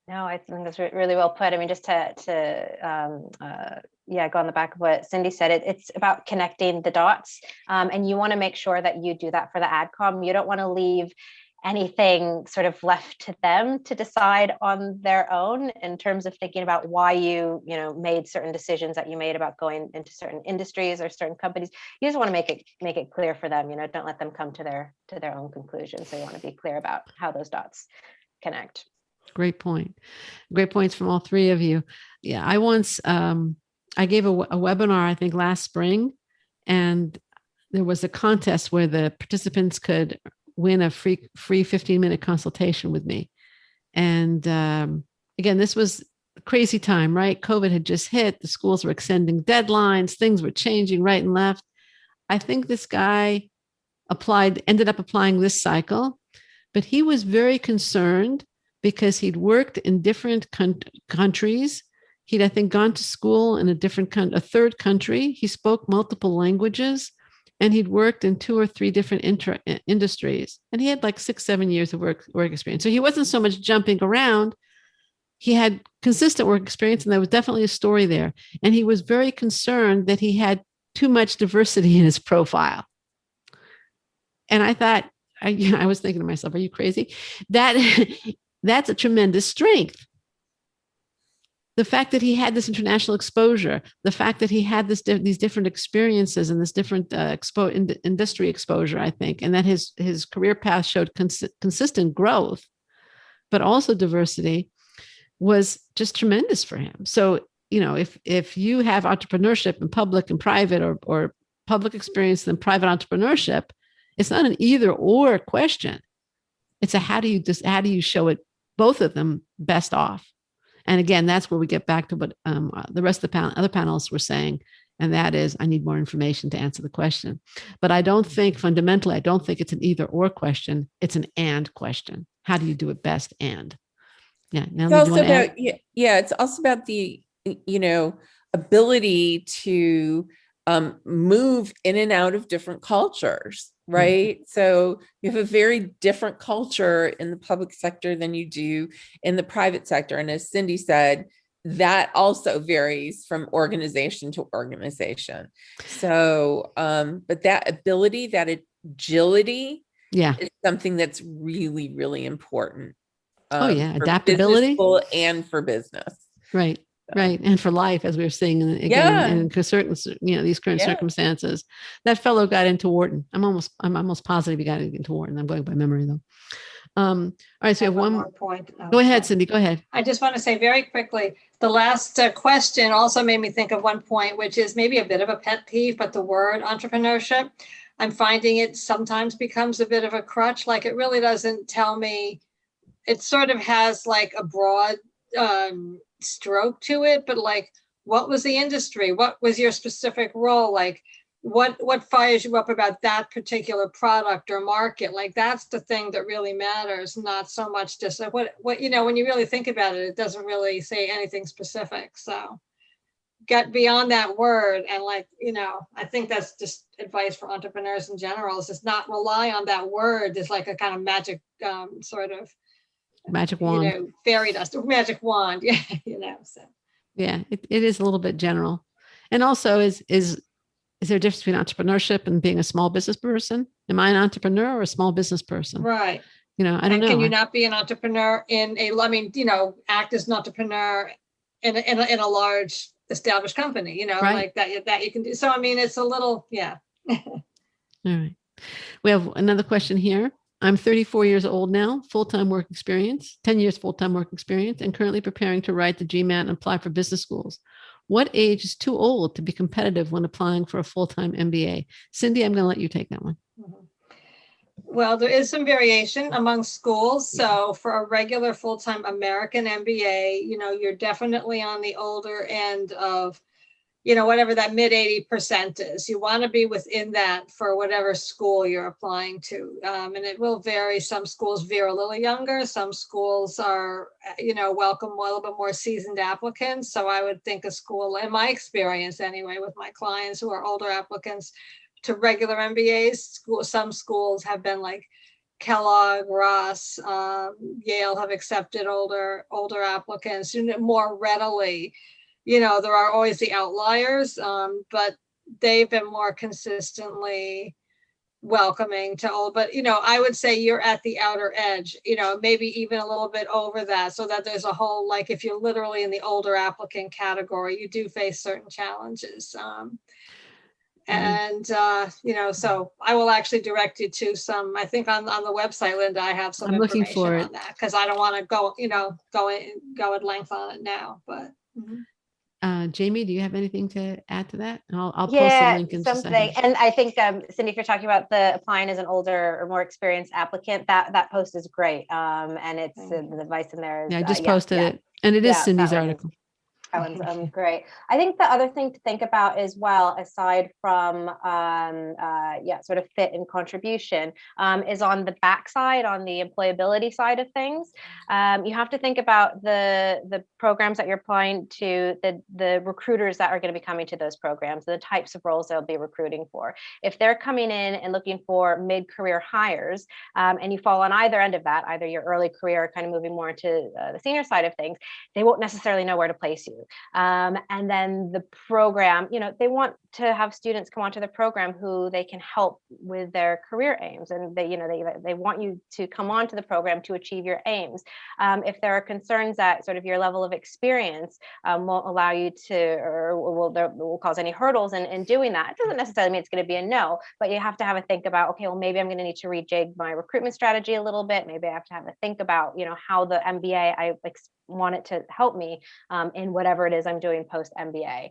No, I think that's really well put. I mean, just to go on the back of what Cindy said, it's about connecting the dots, and you want to make sure that you do that for the AdCom. You don't want to leave anything sort of left to them to decide on their own in terms of thinking about why you made certain decisions that you made about going into certain industries or certain companies. You just want to make it clear for them. Don't let them come to their own conclusions. So you want to be clear about how those dots connect. Great point. Great points from all three of you. Yeah, I once I gave a webinar, I think last spring, and there was a contest where the participants could win a free 15-minute consultation with me. And again, this was a crazy time, right? COVID had just hit. The schools were extending deadlines. Things were changing right and left. I think this guy ended up applying this cycle, but he was very concerned because he'd worked in different countries. He'd, I think, gone to school in a third country. He spoke multiple languages. and he'd worked in 2 or 3 different industries, and he had like 6, 7 years of work experience. So he wasn't so much jumping around. He had consistent work experience, and there was definitely a story there. And he was very concerned that he had too much diversity in his profile. And I thought, I was thinking to myself, are you crazy? That's a tremendous strength. The fact that he had this international exposure, the fact that he had these different experiences and this different industry exposure, I think, and that his career path showed consistent growth, but also diversity, was just tremendous for him. So, if you have entrepreneurship in public and private, or public experience and private entrepreneurship, it's not an either or question. It's a how do you show it, both of them, best off. And again, that's where we get back to what the rest of the other panelists were saying, and that is, I need more information to answer the question. But I don't think fundamentally, it's an either or question. It's an and question. How do you do it best? And it's also about it's also about the ability to move in and out of different cultures, right? So you have a very different culture in the public sector than you do in the private sector. And as Cindy said, that also varies from organization to organization. So, but that ability, that agility is something that's really, really important. Adaptability. And for business. Right. Right. And for life, as we were seeing in certain, these current circumstances. That fellow got into Wharton. I'm almost positive he got into Wharton. I'm going by memory though. All right. So you have one more point. Go ahead, Cindy. Go ahead. I just want to say very quickly, the last question also made me think of one point, which is maybe a bit of a pet peeve, but the word entrepreneurship, I'm finding it sometimes becomes a bit of a crutch. Like, it really doesn't tell me. It sort of has like a broad stroke to it, but like, what was the industry? What was your specific role? Like, what fires you up about that particular product or market? Like, that's the thing that really matters, not so much just what when you really think about it, it doesn't really say anything specific. So get beyond that word, and I think that's just advice for entrepreneurs in general, is just not rely on that word. There's like a kind of magic sort of magic wand, fairy dust, magic wand. So. Yeah, it is a little bit general. And also, is there a difference between entrepreneurship and being a small business person? Am I an entrepreneur or a small business person? Right. I don't know. Can you not be an entrepreneur act as an entrepreneur in a large established company, right. like that you can do. So, it's a little, All right. We have another question here. I'm 34 years old now, full-time work experience, 10 years full-time work experience, and currently preparing to write the GMAT and apply for business schools. What age is too old to be competitive when applying for a full-time MBA? Cindy, I'm going to let you take that one. Mm-hmm. Well, there is some variation among schools. So for a regular full-time American MBA, you're definitely on the older end of, whatever that mid 80% is. You want to be within that for whatever school you're applying to. And it will vary. Some schools veer a little younger. Some schools are, welcome a little bit more seasoned applicants. So I would think a school, in my experience anyway, with my clients who are older applicants to regular MBAs, some schools have been like Kellogg, Ross, Yale have accepted older applicants more readily. There are always the outliers, but they've been more consistently welcoming to old. But, I would say you're at the outer edge, maybe even a little bit over that, so that there's a whole, like, if you're literally in the older applicant category, you do face certain challenges. And, so I will actually direct you to some, I think on the website, Linda, I have some information on that, because I don't want to go at length on it now, but. Mm-hmm. Jamie, do you have anything to add to that? I'll post the link in just a second. And I think, Cindy, if you're talking about the applying as an older or more experienced applicant, that post is great. And it's the advice in there. I just posted it, and it is Cindy's article. That one's great. I think the other thing to think about as well, aside from sort of fit and contribution, is on the backside, on the employability side of things. You have to think about the programs that you're applying to, the recruiters that are going to be coming to those programs, the types of roles they'll be recruiting for. If they're coming in and looking for mid-career hires, and you fall on either end of that, either your early career, kind of moving more into the senior side of things, they won't necessarily know where to place you. And then the program, they want to have students come onto the program who they can help with their career aims, and they want you to come onto the program to achieve your aims. If there are concerns that sort of your level of experience won't allow you to, or will cause any hurdles in doing that, it doesn't necessarily mean it's going to be a no, but you have to have a think about, okay, well, maybe I'm going to need to rejig my recruitment strategy a little bit. Maybe I have to have a think about, how the MBA I want it to help me in whatever it is I'm doing post MBA.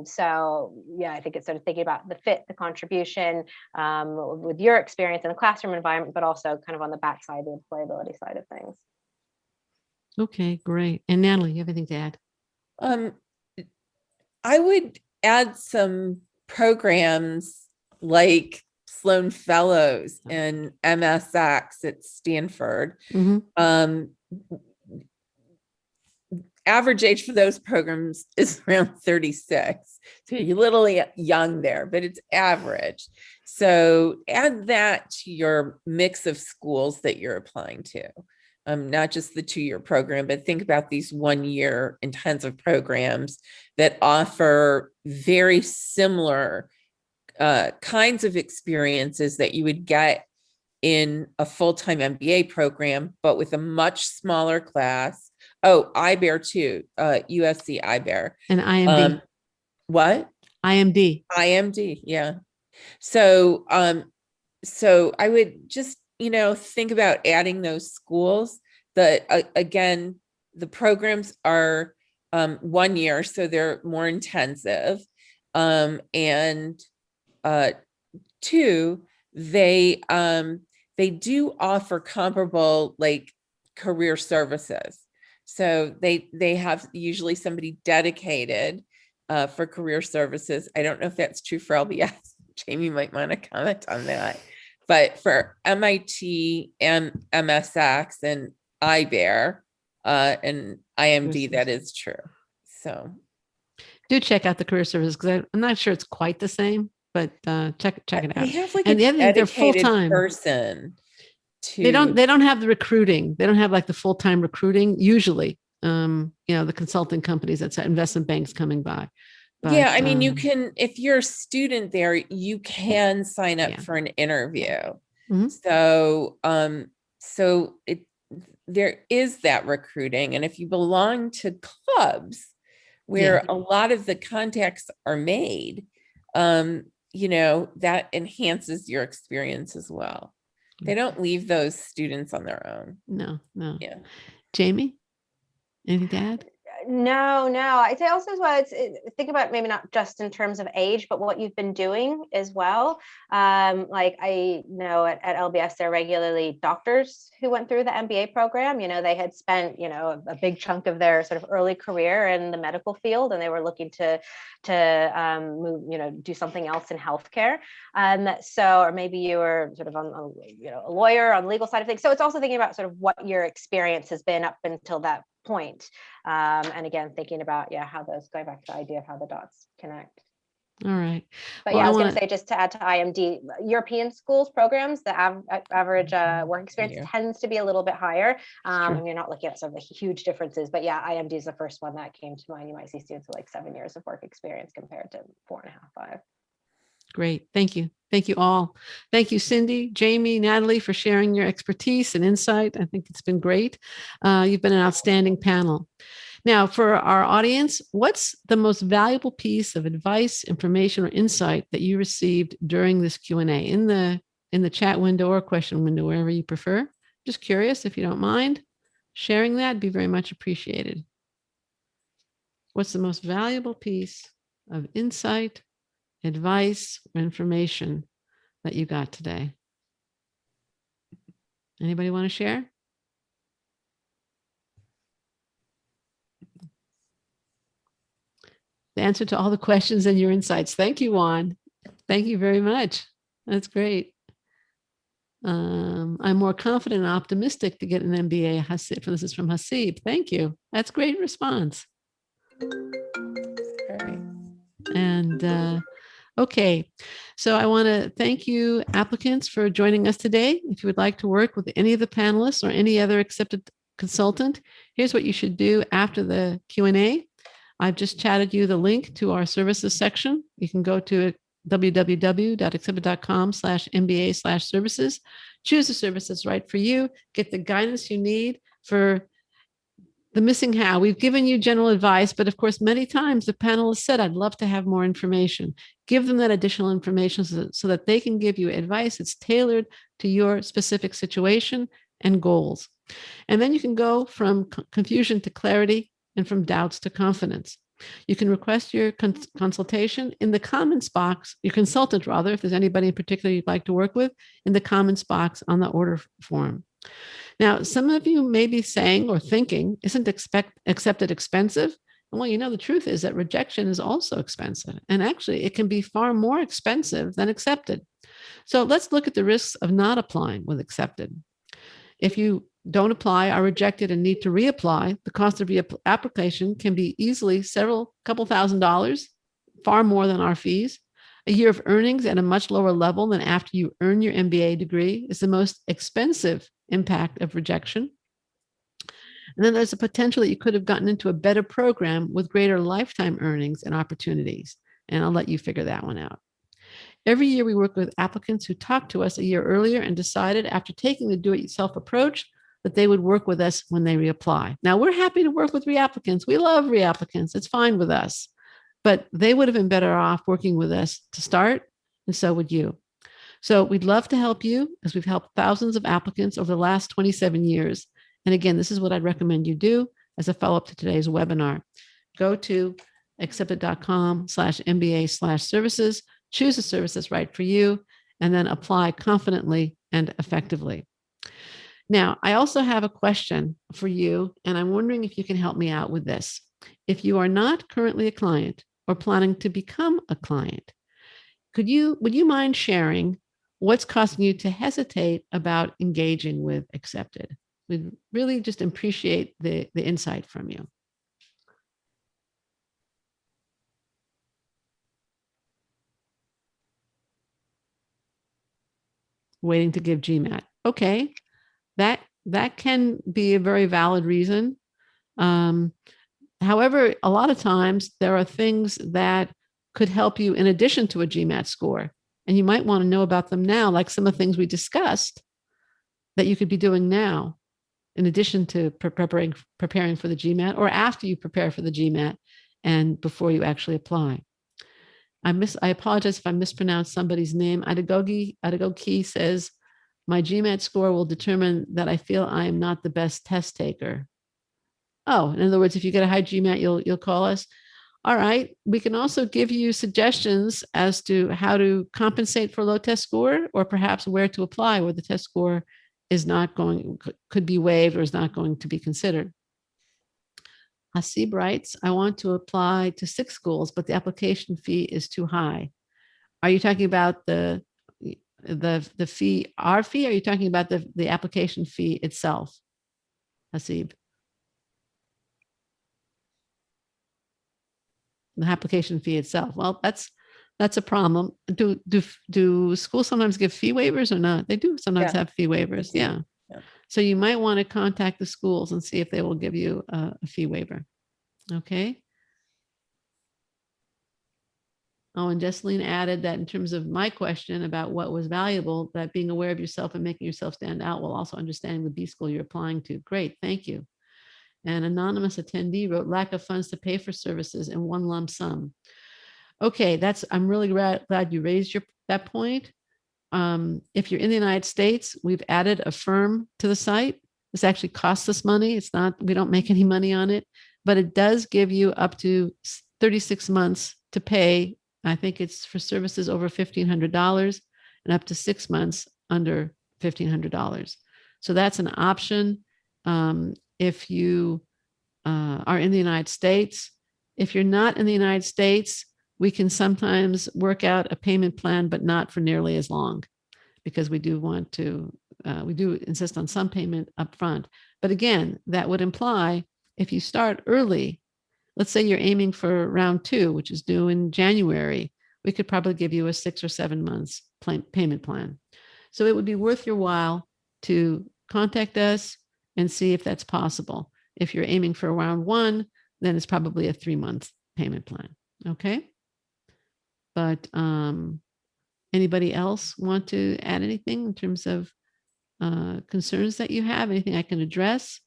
So yeah, I think it's sort of thinking about the fit, the contribution with your experience in a classroom environment, but also kind of on the backside, the employability side of things. Okay, great. And Natalie, you have anything to add? I would add some programs like Sloan Fellows and MSX at Stanford. Mhm. Average age for those programs is around 36. So you're a little young there, but it's average. So add that to your mix of schools that you're applying to. Not just the 2-year program, but think about these 1-year intensive programs that offer very similar kinds of experiences that you would get in a full-time MBA program, but with a much smaller class. Oh, IBEAR too, USC IBEAR. And IMD. What? IMD. IMD, yeah. So, so I would just, think about adding those schools. Again, the programs are 1 year, so they're more intensive. And 2, they do offer comparable like career services. So they have usually somebody dedicated for career services. I don't know if that's true for LBS. Jamie might want to comment on that. But for MIT and MSX and IBEAR and IMD, that is true. So do check out the career services, because I'm not sure it's quite the same, but check it out. They have like and the other thing, they're full-time person. They don't have the recruiting. They don't have like the full-time recruiting usually. The consulting companies, that's investment banks coming by. But, yeah, I mean, you can, if you're a student there, you can sign up Yeah. for an interview. Mhm. So, there is that recruiting. And if you belong to clubs where a lot of the contacts are made, that enhances your experience as well. They don't leave those students on their own. No. Yeah. Jamie, anything to add? No. I'd say also as well, think about maybe not just in terms of age, but what you've been doing as well. Like I know at LBS, there are regularly doctors who went through the MBA program. They had spent, a big chunk of their sort of early career in the medical field, and they were looking to move, do something else in healthcare. Or maybe you were sort of on, a lawyer on the legal side of things. So it's also thinking about sort of what your experience has been up until that point. And again, thinking about, how those, going back to the idea of how the dots connect. All right. But I was going to say, just to add to IMD, European schools programs, the average work experience tends to be a little bit higher. And you're not looking at sort of huge differences, but IMD is the first one that came to mind. You might see students with like 7 years of work experience compared to 4.5, 5. Great. Thank you. Thank you all. Thank you, Cindy, Jamie, Natalie, for sharing your expertise and insight. I think it's been great. You've been an outstanding panel. Now, for our audience, what's the most valuable piece of advice, information, or insight that you received during this Q&A in the chat window or question window, wherever you prefer? Just curious, if you don't mind sharing that, be very much appreciated. What's the most valuable piece of insight, advice, or information that you got today? Anybody want to share? answer to all the questions and your insights. Thank you, Juan. Thank you very much. That's great. I'm more confident and optimistic to get an MBA. This is from Hasib. Thank you. That's a great response. All right. And okay, so I want to thank you, applicants, for joining us today. If you would like to work with any of the panelists or any other accepted consultant, here's what you should do after the Q&A. I've just chatted you the link to our services section. You can go to www.accepted.com/MBA/services. Choose the service that's right for you. Get the guidance you need for the missing how. We've given you general advice, but of course, many times the panelists said, I'd love to have more information. Give them that additional information so that they can give you advice that's tailored to your specific situation and goals. And then you can go from confusion to clarity and from doubts to confidence. You can request your consultation in the comments box, your consultant rather, if there's anybody in particular you'd like to work with, in the comments box on the order form. Now, some of you may be saying or thinking, isn't accepted expensive? Well, you know, the truth is that rejection is also expensive. And actually, it can be far more expensive than accepted. So let's look at the risks of not applying with accepted. If you don't apply, are rejected, and need to reapply, the cost of reapplication can be easily couple $1,000s, far more than our fees. A year of earnings at a much lower level than after you earn your MBA degree is the most expensive impact of rejection. And then there's a potential that you could have gotten into a better program with greater lifetime earnings and opportunities. And I'll let you figure that one out. Every year we work with applicants who talked to us a year earlier and decided after taking the do-it-yourself approach that they would work with us when they reapply. Now, we're happy to work with reapplicants. We love reapplicants. It's fine with us. But they would have been better off working with us to start, and so would you. So we'd love to help you, as we've helped thousands of applicants over the last 27 years. And again, this is what I'd recommend you do as a follow-up to today's webinar. Go to accepted.com/MBA/services, choose a service that's right for you, and then apply confidently and effectively. Now, I also have a question for you, and I'm wondering if you can help me out with this. If you are not currently a client or planning to become a client, would you mind sharing what's causing you to hesitate about engaging with accepted? We'd really just appreciate the insight from you. Waiting to give GMAT. Okay, that can be a very valid reason. However, a lot of times there are things that could help you in addition to a GMAT score, and you might want to know about them now, like some of the things we discussed that you could be doing now, in addition to preparing for the GMAT, or after you prepare for the GMAT and before you actually apply. I apologize if I mispronounced somebody's name. Adagoki says, my GMAT score will determine that I feel I am not the best test taker. Oh, in other words, if you get a high GMAT, you'll call us. All right. We can also give you suggestions as to how to compensate for a low test score, or perhaps where to apply where the test score is not could be waived or is not going to be considered. Hasib writes, I want to apply to 6 schools, but the application fee is too high. Are you talking about the fee, our fee? Or are you talking about the application fee itself, Hasib? The application fee itself. Well, that's a problem. Do schools sometimes give fee waivers or not? They do sometimes have fee waivers. Yeah. So you might want to contact the schools and see if they will give you a fee waiver. Okay. Oh, and Jesseline added that in terms of my question about what was valuable, that being aware of yourself and making yourself stand out while also understanding the B school you're applying to. Great. Thank you. An anonymous attendee wrote, lack of funds to pay for services in one lump sum. Okay, I'm really glad you raised that point. If you're in the United States, we've added a firm to the site. This actually costs us money. We don't make any money on it, but it does give you up to 36 months to pay. I think it's for services over $1,500 and up to 6 months under $1,500. So that's an option. If you are in the United States, If you're not in the United States, we can sometimes work out a payment plan, but not for nearly as long, because we do want to, we do insist on some payment upfront. But again, that would imply if you start early, let's say you're aiming for round 2, which is due in January, we could probably give you a 6 or 7 months payment plan. So it would be worth your while to contact us and see if that's possible. If you're aiming for round 1, then it's probably a 3-month payment plan. Okay. But anybody else want to add anything in terms of concerns that you have? Anything I can address?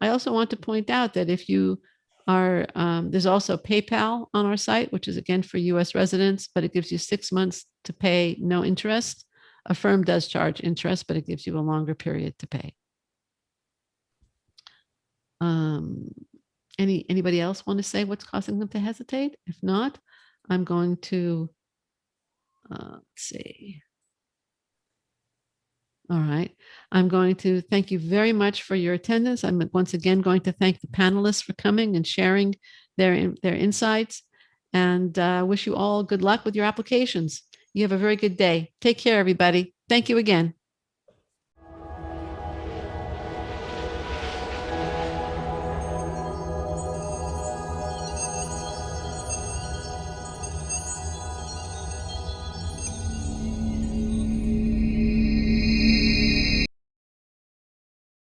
I also want to point out that if you are, there's also PayPal on our site, which is again for US residents, but it gives you 6 months to pay no interest. Affirm does charge interest, but it gives you a longer period to pay. Anybody else want to say what's causing them to hesitate? If not, I'm going to, let's see. All right. I'm going to thank you very much for your attendance. I'm once again going to thank the panelists for coming and sharing their insights, and wish you all good luck with your applications. You have a very good day. Take care, everybody. Thank you again.